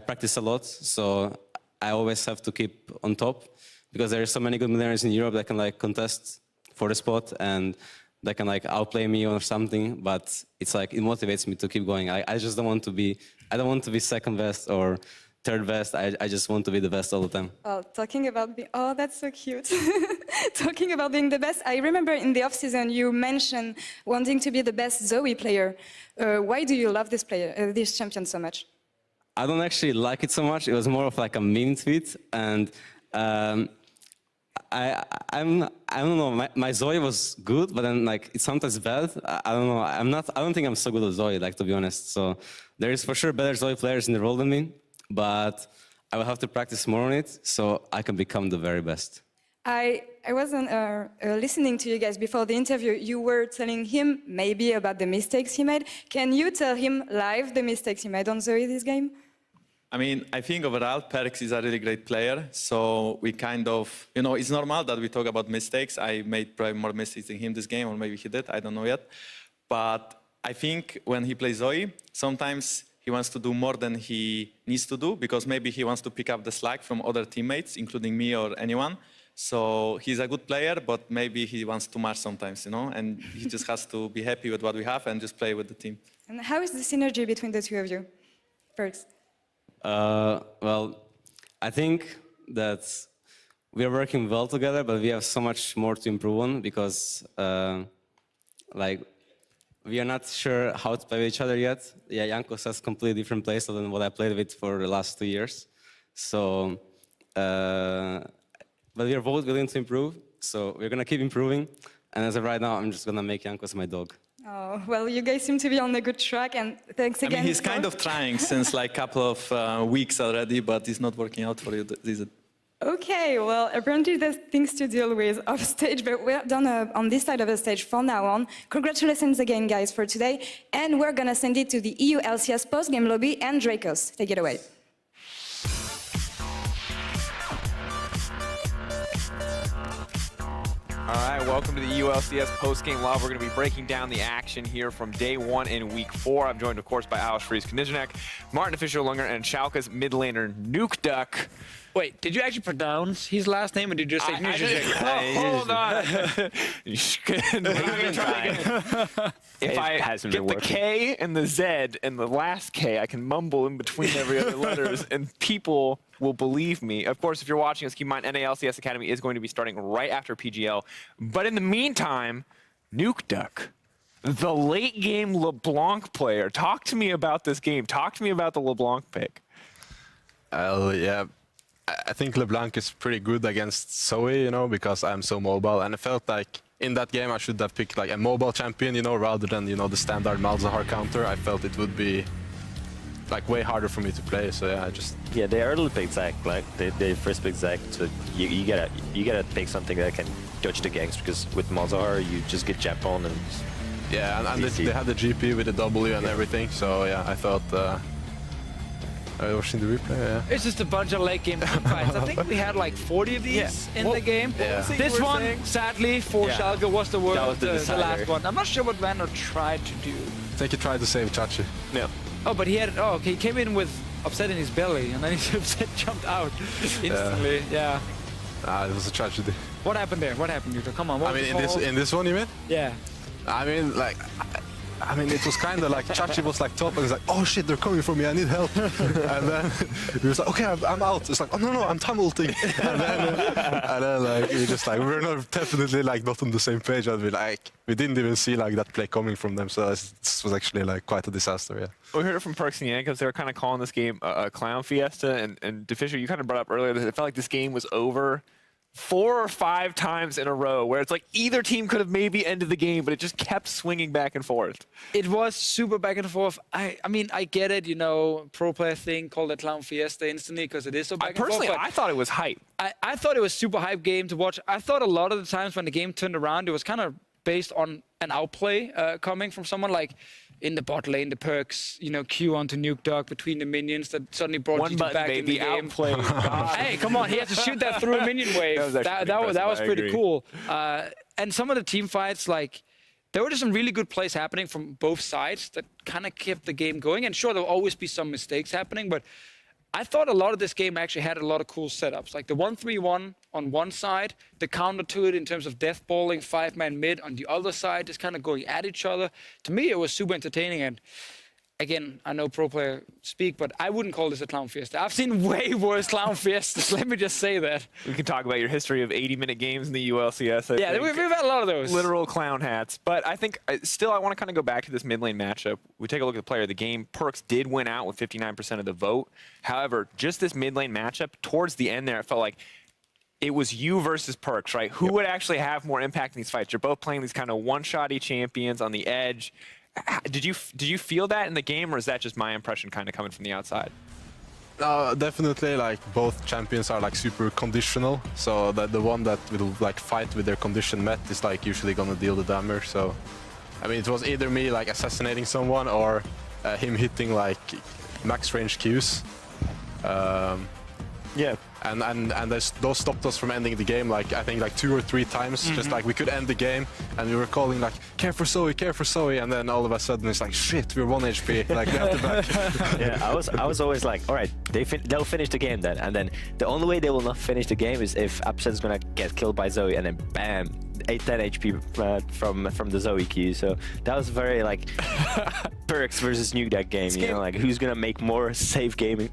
practice a lot, so I always have to keep on top, because there are so many good midlaners in Europe that can like contest for the spot, and that can like outplay me or something, but it's like, it motivates me to keep going. I just don't want to be, I don't want to be second best or third best. I just want to be the best all the time. Well, talking about being, oh, that's so cute. Talking about being the best, I remember in the off-season you mentioned wanting to be the best Zoe player. Why do you love this player, this champion so much? I don't actually like it so much. It was more of like a meme tweet, and I don't know. My Zoe was good, but then like it's sometimes bad. I don't know. I don't think I'm so good at Zoe, like, to be honest. So there is for sure better Zoe players in the role than me, but I will have to practice more on it so I can become the very best. I wasn't listening to you guys before the interview. You were telling him maybe about the mistakes he made. Can you tell him live the mistakes he made on Zoe this game? I mean, I think overall Perks is a really great player, so we kind of, it's normal that we talk about mistakes. I made probably more mistakes than him this game, or maybe he did, I don't know yet. But I think when he plays Zoe, sometimes he wants to do more than he needs to do, because maybe he wants to pick up the slack from other teammates, including me or anyone. So he's a good player, but maybe he wants too much sometimes, and he just has to be happy with what we have and just play with the team. And how is the synergy between the two of you, Perks? Well, I think that we are working well together, but we have so much more to improve on because like we are not sure how to play with each other yet. Yeah, Jankos has completely different playstyle than what I played with for the last 2 years. So, but we are both willing to improve, so we're gonna keep improving. And as of right now, I'm just gonna make Jankos my dog. Oh, well, you guys seem to be on a good track, and thanks I again. mean, he's kind of trying since like a couple of weeks already, but it's not working out for you. Okay, well, apparently there's things to deal with off stage, but we're done on this side of the stage from now on. Congratulations again, guys, for today, and we're gonna send it to the EU LCS post-game lobby, and Dracos, take it away. All right, welcome to the ULCS post-game live. We're going to be breaking down the action here from day 1 in week 4. I'm joined, of course, by Alex Fries-Knizhnik, Martin Fischer-Lunger, and Schalke's mid laner Nuke Duck. Wait, did you actually pronounce his last name, or did you just say Hold on. If I get the K and the Z and the last K, I can mumble in between every other letters, and people will believe me. Of course, if you're watching us, keep in mind NALCS Academy is going to be starting right after PGL. But in the meantime, Nuke Duck, the late game LeBlanc player. Talk to me about this game. Talk to me about the LeBlanc pick. Yeah. I think LeBlanc is pretty good against Zoe, you know, because I'm so mobile. And I felt like in that game I should have picked like a mobile champion, you know, rather than, you know, the standard Malzahar counter. I felt it would be like way harder for me to play. So yeah, I just... Yeah, they early picked Zac, like they first picked Zac, so you gotta pick something that can dodge the ganks, because with Malzahar you just get jab on and... Yeah, and they had the GP with the W and everything, so yeah, I thought... watching the replay, yeah. It's just a bunch of late game fights. I think we had like 40 of these in the game. Yeah. This one, sadly, for Schalke was the worst, the last one. I'm not sure what Vander tried to do. I think he tried to save Chachi. No. Oh, but he had, okay, he came in with upset in his belly, and then his upset jumped out instantly. Yeah. It was a tragedy. What happened there? What happened, Yuto? Come on. I mean, in this one, you mean? Yeah. I mean, like... I mean, it was kind of like Chachi was like top and he's like, oh shit, they're coming for me, I need help. And then he was like, okay, I'm out. It's like, oh no, I'm time ulting. And then like, we just like, we're not definitely like not on the same page. And we didn't even see like that play coming from them. So this was actually like quite a disaster, yeah. We heard it from Perks and Jankos. They were kind of calling this game a clown fiesta. And DeFischer, you kind of brought up earlier that it felt like this game was over 4 or 5 times in a row, where it's like either team could have maybe ended the game, but it just kept swinging back and forth. It was super back and forth. I mean, I get it, you know, pro player thing, called it Clown Fiesta instantly, because it is so back and forth. Personally, I thought it was hype. I thought it was super hype game to watch. I thought a lot of the times when the game turned around, it was kind of based on an outplay coming from someone like in the bot lane, the Perks, you know, Q onto Nuke Duck between the minions that suddenly brought you back in the game. Outplay. Hey, come on, he had to shoot that through a minion wave. That was pretty cool. And some of the team fights, like, there were just some really good plays happening from both sides that kind of kept the game going. And sure, there'll always be some mistakes happening, but I thought a lot of this game actually had a lot of cool setups, like the 1-3-1 on one side, the counter to it in terms of death balling, 5-man mid on the other side, just kind of going at each other. To me, it was super entertaining. And again, I know pro player speak, but I wouldn't call this a clown fiesta. I've seen way worse clown fiestas. Let me just say that. We can talk about your history of 80-minute games in the ULCS. Yeah, we've had a lot of those. Literal clown hats. But I think still I want to kind of go back to this mid lane matchup. We take a look at the player of the game. Perks did win out with 59% of the vote. However, just this mid lane matchup, towards the end there, it felt like it was you versus Perks, right? Who would actually have more impact in these fights? You're both playing these kind of one-shotty champions on the edge. Did you feel that in the game, or is that just my impression kind of coming from the outside? Definitely, like, both champions are like super conditional, so that the one that will like fight with their condition met is like usually gonna deal the damage. So I mean, it was either me like assassinating someone or him hitting like max range Qs. Yeah. And those stopped us from ending the game, like, I think like 2 or 3 times. Just like we could end the game and we were calling like, care for Zoe, and then all of a sudden it's like, shit, we're 1 HP, like we have to back. Yeah, I was always like, all right, they'll finish the game then. And then the only way they will not finish the game is if Upset is gonna get killed by Zoe, and then bam, 10 HP from the Zoe Q. So that was very like Perks versus Nuke Duck game, you know, like who's gonna make more safe gaming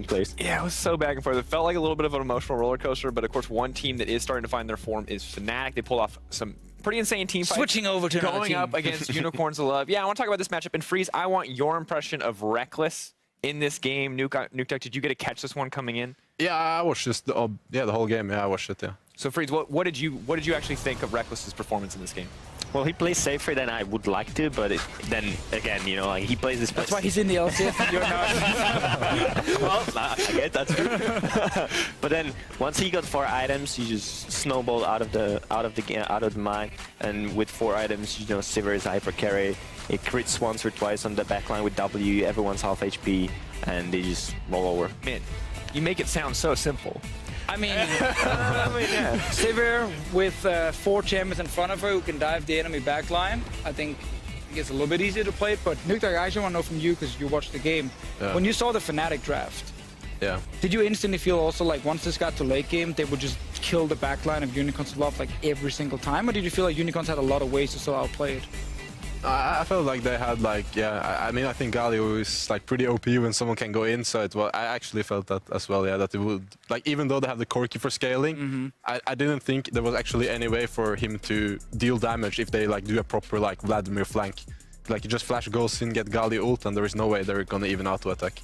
plays. Yeah, it was so back and forth. It felt like a little little bit of an emotional roller coaster, but of course one team that is starting to find their form is Fnatic. They pulled off some pretty insane team fights. Switching over to another going team. up against Unicorns of Love. Yeah, I want to talk about this matchup. And Freeze, I want your impression of Reckless in this game. Nuke, did you get to catch this one coming in? Yeah, I watched this. The whole game. Yeah, I watched it. Yeah. So Freeze, what did you actually think of Reckless's performance in this game? Well, he plays safer than I would like to, but then again, you know, like he plays this. That's why he's in the LCS and you're not. Well, I guess that's true. But then once he got 4 items, he just snowballed out of the mine, and with 4 items, you know, Sivir is hyper carry. It crits once or twice on the backline with W. Everyone's half HP, and they just roll over. Man, you make it sound so simple. I mean, Sivir with 4 champions in front of her who can dive the enemy backline, I think it gets a little bit easier to play it. But Nuke, I actually want to know from you, because you watched the game. Yeah. When you saw the Fnatic draft, Yeah. did you instantly feel also like once this got to late game, they would just kill the backline of Unicorns of Love like every single time? Or did you feel like Unicorns had a lot of ways to still outplay it? I felt like they had I mean, I think Galio is like pretty OP when someone can go in, so I actually felt that as well, yeah, that it would, like, even though they have the Corki for scaling, I didn't think there was actually any way for him to deal damage if they like do a proper like Vladimir flank. Like, you just flash goes in, get Galio ult, and there is no way they're gonna even auto attack.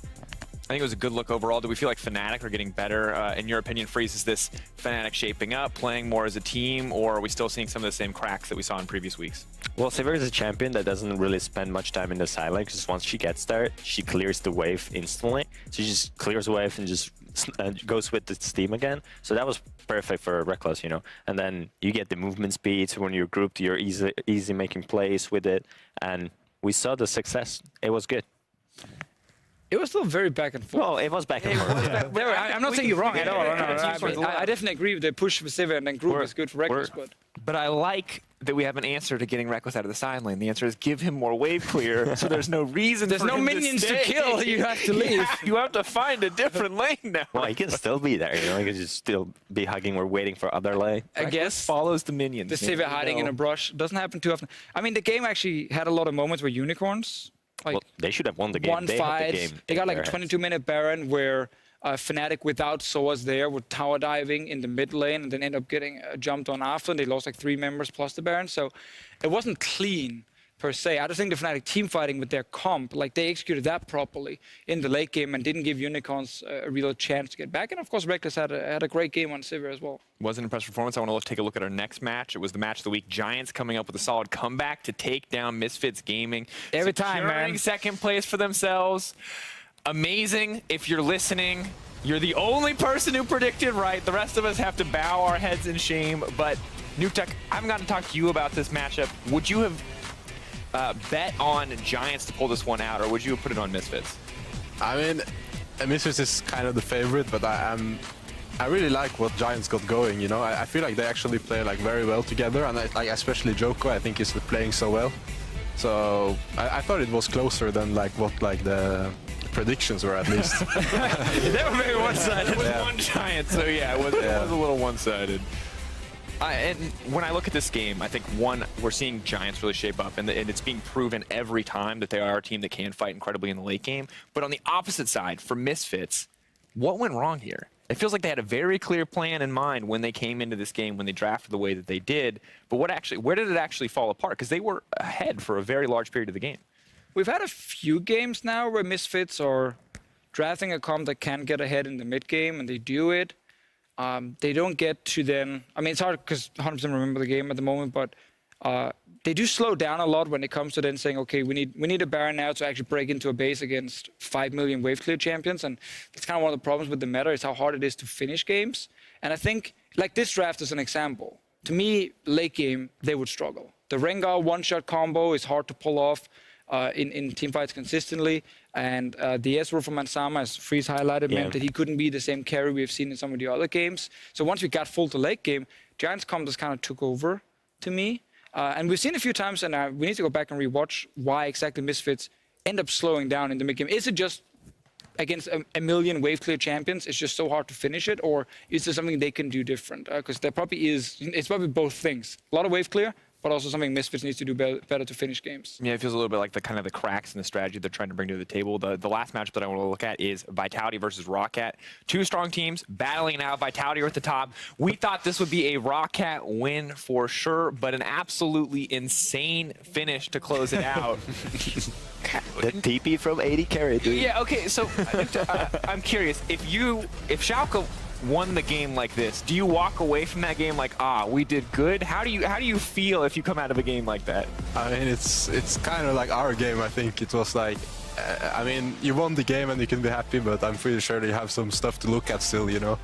I think it was a good look overall. Do we feel like Fnatic are getting better? In your opinion, Freeze, is this Fnatic shaping up, playing more as a team, or are we still seeing some of the same cracks that we saw in previous weeks? Well, Sivir is a champion that doesn't really spend much time in the side lane, because once she gets there, she clears the wave instantly. So she just clears the wave and just goes with the steam again. So that was perfect for Reckless, you know. And then you get the movement speed, so when you're grouped, you're easy making plays with it. And we saw the success. It was good. It was still very back and forth. Well, it was back and forth. I'm not saying you're wrong at all. I definitely agree with the push for Sivir and then group is good for Reckless. But I like that we have an answer to getting Reckless out of the side lane. The answer is give him more wave clear, so there's no reason There's for no him minions to stay. kill. You have to leave. Yeah, you have to find a different lane now. Well, he can still be there, you know. He can just still be hugging or waiting for other lane. I guess follows the minions. the Sivir hiding in a brush doesn't happen too often. I mean, the game actually had a lot of moments where Unicorns, like, Well, they should have won the game. won They had the fights. game They got in like a their hands. 22-minute Baron where Fnatic without Soas there were tower diving in the mid lane and then end up getting jumped on after, and they lost like 3 members plus the Baron. So it wasn't clean per se. I just think the Fnatic team fighting with their comp, like they executed that properly in the late game and didn't give Unicorns a real chance to get back. And of course, Reckless had a great game on Sivir as well. Was an impressive performance. I want to take a look at our next match. It was the match of the week. Giants coming up with a solid comeback to take down Misfits Gaming. Every time, man. Securing second place for themselves. Amazing. If you're listening, you're the only person who predicted right. The rest of us have to bow our heads in shame. But Nuke, I haven't gotten to talk to you about this matchup. Would you have bet on Giants to pull this one out, or would you have put it on Misfits? I mean, Misfits is kind of the favorite, but I really like what Giants got going, you know. I feel like they actually play like very well together, and like especially Joko, I think, is playing so well. So I thought it was closer than like what like the predictions were, at least. They were very one-sided. It was one Giant, so yeah, it was a little one-sided. And when I look at this game, I think, one, we're seeing Giants really shape up, and it's being proven every time that they are a team that can fight incredibly in the late game. But on the opposite side, for Misfits, what went wrong here? It feels like they had a very clear plan in mind when they came into this game, when they drafted the way that they did. But where did it actually fall apart? Because they were ahead for a very large period of the game. We've had a few games now where Misfits are drafting a comp that can get ahead in the mid game, and they do it. They don't get to then. I mean, it's hard because 100% remember the game at the moment, but they do slow down a lot when it comes to then saying, okay, we need a Baron now to actually break into a base against 5 million wave clear champions, and that's kind of one of the problems with the meta is how hard it is to finish games. And I think like this draft is an example. To me, late game they would struggle. The Rengar one-shot combo is hard to pull off in team fights consistently. And the S04 from Mansama, as Freeze highlighted, meant that he couldn't be the same carry we've seen in some of the other games. So once we got full to late game, Giants comp just kind of took over to me. And we've seen a few times, and we need to go back and rewatch why exactly Misfits end up slowing down in the mid game. Is it just against a million wave clear champions, it's just so hard to finish it, or is there something they can do different? Because there probably is. It's probably both things. A lot of wave clear, but also something Misfits needs to do better to finish games. Yeah, it feels a little bit like the kind of the cracks in the strategy they're trying to bring to the table. The last matchup that I want to look at is Vitality versus Roccat. Two strong teams battling now. Vitality are at the top. We thought this would be a Roccat win for sure, but an absolutely insane finish to close it out. The TP from 80 carry, dude. Yeah, okay, so I'm curious, if Schalke won the game like this, do you walk away from that game like, we did good? How do you feel if you come out of a game like that? I mean, it's kind of like our game. I think it was like, I mean, you won the game and you can be happy, but I'm pretty sure you have some stuff to look at still, you know.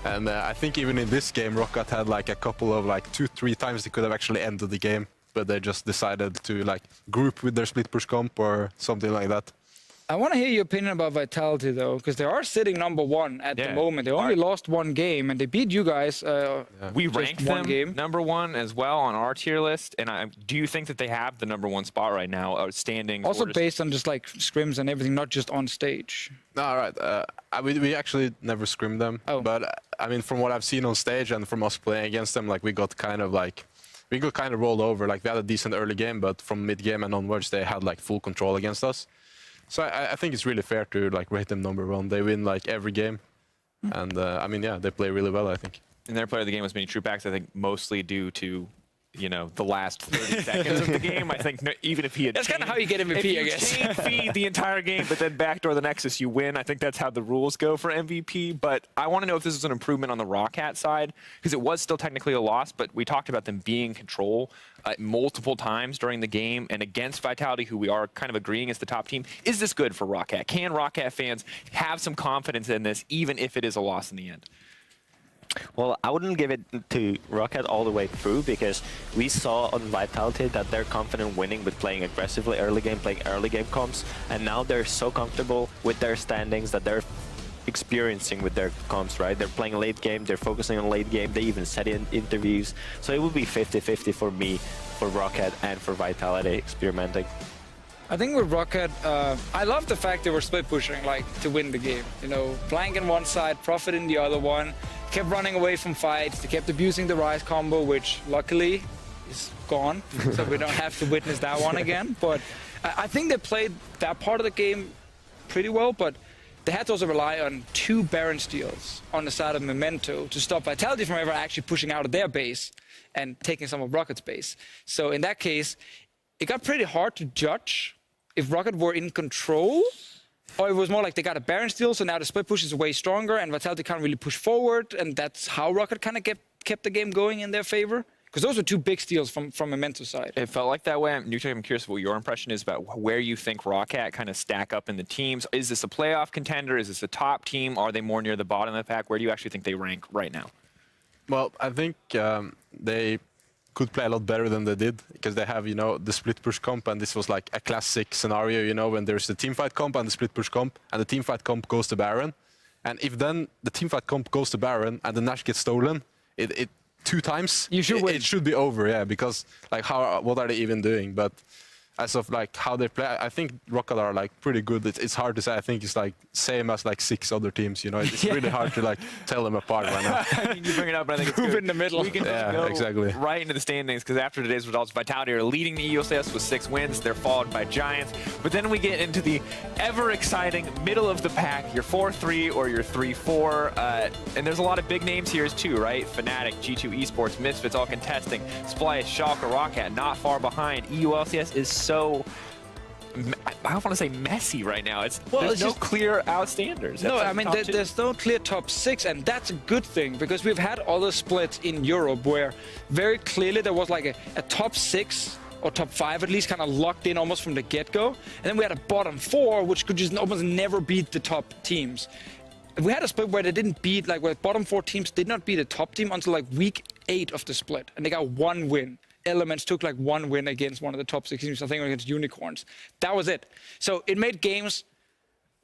And I think even in this game, Roccat had like a couple of like 2-3 times they could have actually ended the game, but they just decided to like group with their split push comp or something like that. I want to hear your opinion about Vitality, though, because they are sitting #1 at the moment. They only lost one game, and they beat you guys. We ranked them #1 as well on our tier list. And do you think that they have the #1 spot right now, standing? Also based on just like scrims and everything, not just on stage. No, all right. We actually never scrimmed them. Oh. But I mean, from what I've seen on stage and from us playing against them, like we got kind of rolled over. Like we had a decent early game, but from mid game and onwards, they had like full control against us. So I think it's really fair to like rate them #1. They win like every game, and I mean, yeah, they play really well, I think. And their player of the game was Mini Truepax, I think, mostly due to, you know, the last 30 seconds of the game. I think even if he had That's kind of how you get MVP, I guess. If you chain feed the entire game, but then backdoor the Nexus, you win. I think that's how the rules go for MVP. But I want to know if this is an improvement on the Roccat side, because it was still technically a loss, but we talked about them being in control multiple times during the game and against Vitality, who we are kind of agreeing is the top team. Is this good for Roccat? Can Roccat fans have some confidence in this, even if it is a loss in the end? Well, I wouldn't give it to Roccat all the way through, because we saw on Vitality that they're confident winning with playing aggressively early game, playing early game comps, and now they're so comfortable with their standings that they're experiencing with their comps, right? They're playing late game, they're focusing on late game, they even said in interviews. So it would be 50-50 for me, for Roccat and for Vitality experimenting. I think with Roccat, I love the fact they were split pushing, like, to win the game. You know, flank in one side, profit in the other one, kept running away from fights, they kept abusing the Rise combo, which luckily is gone, so we don't have to witness that one again. But I think they played that part of the game pretty well, but they had to also rely on 2 Baron steals on the side of Memento to stop Vitality from ever actually pushing out of their base and taking some of Rocket's base. So in that case, it got pretty hard to judge if Roccat were in control, or it was more like they got a Baron steal, so now the split push is way stronger and Vitality can't really push forward, and that's how Roccat kind of kept the game going in their favor. Because those were 2 big steals from Memento's side. It felt like that way. I'm curious what your impression is about where you think Roccat kind of stack up in the teams. Is this a playoff contender? Is this a top team? Are they more near the bottom of the pack? Where do you actually think they rank right now? Well, I think they could play a lot better than they did, because they have, you know, the split push comp, and this was like a classic scenario, you know, when there's the teamfight comp and the split push comp, and the teamfight comp goes to Baron. And if then the teamfight comp goes to Baron and the Nash gets stolen, it 2 times, you should win. It should be over, yeah, because like what are they even doing? But as of like how they play, I think Roccat are like pretty good. It's hard to say. I think it's like same as like 6 other teams, you know. It's really hard to like tell them apart right now. I mean, you bring it up, but I think it's Move good. in the middle. We can just go exactly. right into the standings, because after today's results, Vitality are leading the ELCS with 6 wins. They're followed by Giants. But then we get into the ever-exciting middle of the pack, your 4-3 or your 3-4. And there's a lot of big names here too, right? Fnatic, G2 Esports, Misfits all contesting. Splice, Schalke, Roccat not far behind. EULCS is so... I don't want to say messy right now. There's no clear outstanders. No, I mean, there's no clear top 6, and that's a good thing, because we've had other splits in Europe where very clearly there was like a top 6 or top 5 at least kind of locked in almost from the get-go. And then we had a bottom 4, which could just almost never beat the top teams. We had a split where they didn't beat, like where bottom 4 teams did not beat a top team until like week 8 of the split, and they got 1 win. Elements took like 1 win against one of the top 6 teams, I think against Unicorns. That was it. So it made games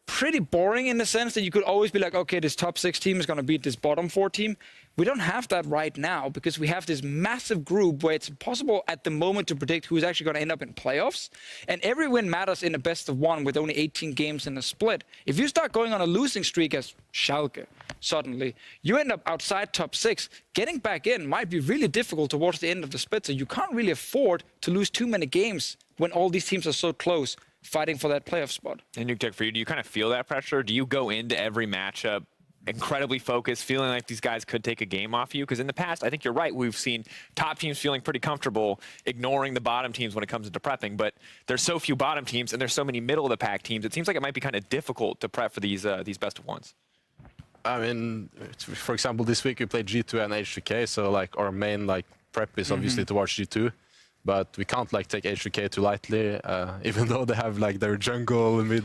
pretty boring in the sense that you could always be like, okay, this top 6 team is going to beat this bottom 4 team. We don't have that right now because we have this massive group where it's impossible at the moment to predict who's actually going to end up in playoffs. And every win matters in a best of 1 with only 18 games in a split. If you start going on a losing streak as Schalke, suddenly, you end up outside top 6. Getting back in might be really difficult towards the end of the split, so you can't really afford to lose too many games when all these teams are so close, fighting for that playoff spot. And Nuke, for you, do you kind of feel that pressure? Do you go into every matchup incredibly focused, feeling like these guys could take a game off you? Because in the past, I think you're right, we've seen top teams feeling pretty comfortable ignoring the bottom teams when it comes into prepping, but there's so few bottom teams and there's so many middle of the pack teams, it seems like it might be kind of difficult to prep for these best of ones. I mean, for example, this week we played G2 and H2K, so like our main like prep is obviously towards G2. But we can't like take H2K too lightly, even though they have like their jungle mid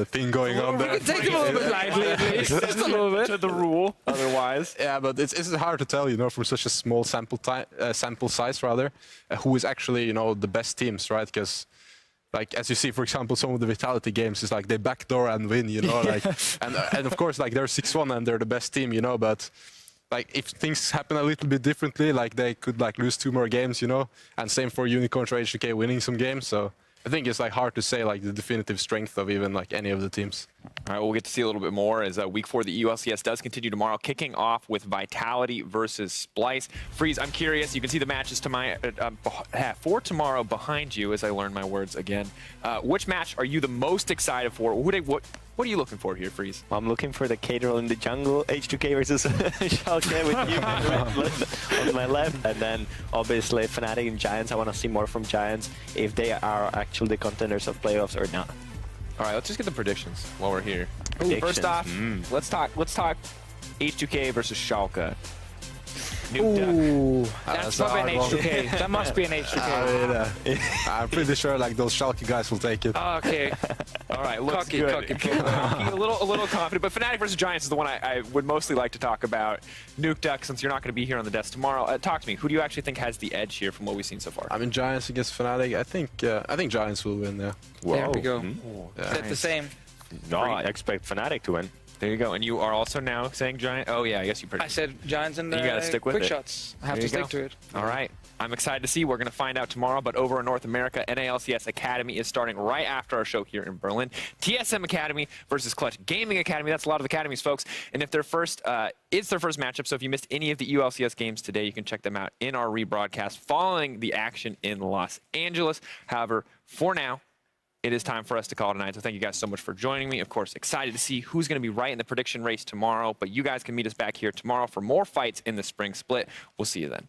thing going on there. We can take them a little bit lightly, at least. Just a little bit. To the rule, otherwise. Yeah, but it's hard to tell, you know, from such a small sample size, rather, who is actually, you know, the best teams, right? Because, like, as you see, for example, some of the Vitality games is like they backdoor and win, you know, like, and of course, like they're 6-1 and they're the best team, you know, but. Like, if things happen a little bit differently, like, they could, like, lose 2 more games, you know? And same for Unicorn or HK winning some games, so I think it's, like, hard to say, like, the definitive strength of even, like, any of the teams. All right, we'll get to see a little bit more as week 4 of the EULCS does continue tomorrow, kicking off with Vitality versus Splice. Freeze, I'm curious, you can see the matches to my, for tomorrow behind you as I learn my words again. Which match are you the most excited for? What are you looking for here, Freeze? I'm looking for the Caterham in the jungle, H2K versus Schalke with you on my left. And then, obviously, Fnatic and Giants. I want to see more from Giants, if they are actually the contenders of playoffs or not. All right, let's just get the predictions while we're here. First off, let's talk H2K versus Schalke. Ooh, that's probably an H2K. That must be an H2K. I'm pretty sure like those Schalke guys will take it. Oh, okay. All right, looks Cocky, good. cocky. A little confident, but Fnatic versus Giants is the one I would mostly like to talk about. Nuke Duck, since you're not going to be here on the desk tomorrow, talk to me. Who do you actually think has the edge here from what we've seen so far? I mean, Giants against Fnatic. I think Giants will win. Yeah. There we go. Yeah. That's the same. No, I expect Fnatic to win. There you go. And you are also now saying Giant. Oh yeah, I guess you I said Giants and you gotta stick with quick it. shots. I have There to you stick go. to it. All right. I'm excited to see. We're going to find out tomorrow, but over in North America, NALCS Academy is starting right after our show here in Berlin. TSM Academy versus Clutch Gaming Academy. That's a lot of academies, folks. And if it's their first matchup, so if you missed any of the ULCS games today, you can check them out in our rebroadcast following the action in Los Angeles. However, for now, it is time for us to call it a night. So thank you guys so much for joining me. Of course, excited to see who's going to be right in the prediction race tomorrow. But you guys can meet us back here tomorrow for more fights in the spring split. We'll see you then.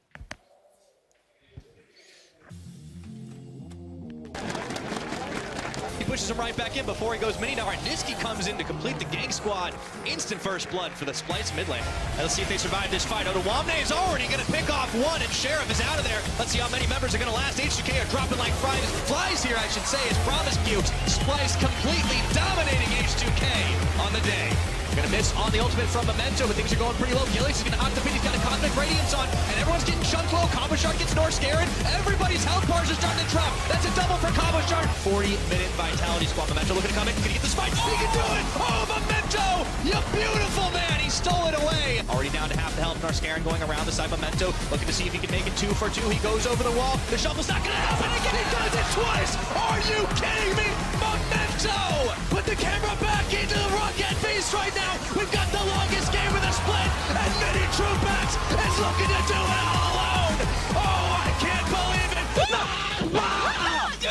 He pushes him right back in before he goes mini. Now Niski comes in to complete the gang squad. Instant first blood for the Splice mid lane. Let's see if they survive this fight. Odawamne is already going to pick off one, and Sheriff is out of there. Let's see how many members are going to last. H2K are dropping like flies here, I should say, as promised cubes. Splice completely dominating H2K on the day. Gonna miss on the ultimate from Memento, but things are going pretty low. Gillies is gonna hop the pin, he's got a Cosmic Radiance on, and everyone's getting chunked low. Combo Shark gets North Scared. Everybody's health bars are starting to drop. That's a double for Combo Shark. 40-minute Vitality Squad. Memento looking to come in, gonna get the spike. He can do it! Oh, Memento! You beautiful man! He stole it away. Already down to half the health. North Scared going around the side. Memento looking to see if he can make it 2 for 2. He goes over the wall. The shuffle's not gonna happen again. He does it twice! Are you kidding me? Memento! Put the camera back into the Rocket Beast right now. We've got the longest game of the split, and Mini Truebax is looking to do it all alone. Oh, I can't believe it.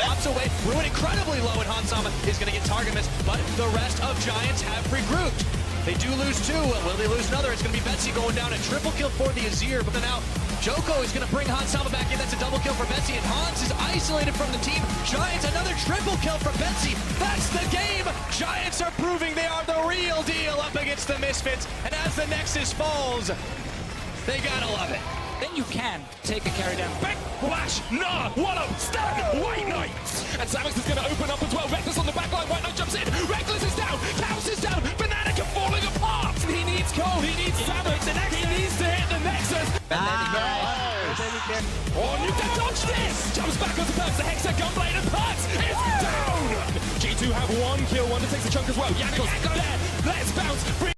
Pops away, Ruin incredibly low, and Hansama is going to get target miss, but the rest of Giants have regrouped. They do lose 2. Will they lose another? It's going to be Betsy going down. A triple kill for the Azir, but then now Joko is going to bring Hansama back in. That's a double kill for Betsy, and Hans is isolated from the team. Giants, another triple kill for Betsy. That's the game. Giants are proving they are the real deal up against the Misfits, and as the Nexus falls, they gotta love it. Then you can take a carry down. Back flash, nah, wallop, stun, White Knight. And Samus is going to open up as well. Reckless on the back line, White Knight jumps in. Reckless is down, Chaos is down, Fnatic are falling apart. He needs Cole, he needs Samus, he needs to hit the Nexus. Oh, you can dodge this! Jumps back onto Perks, the Hexa, Gunblade, and Perks is down! G2 do have one kill. Wonder takes a chunk as well. Jankos, go there. Let's bounce.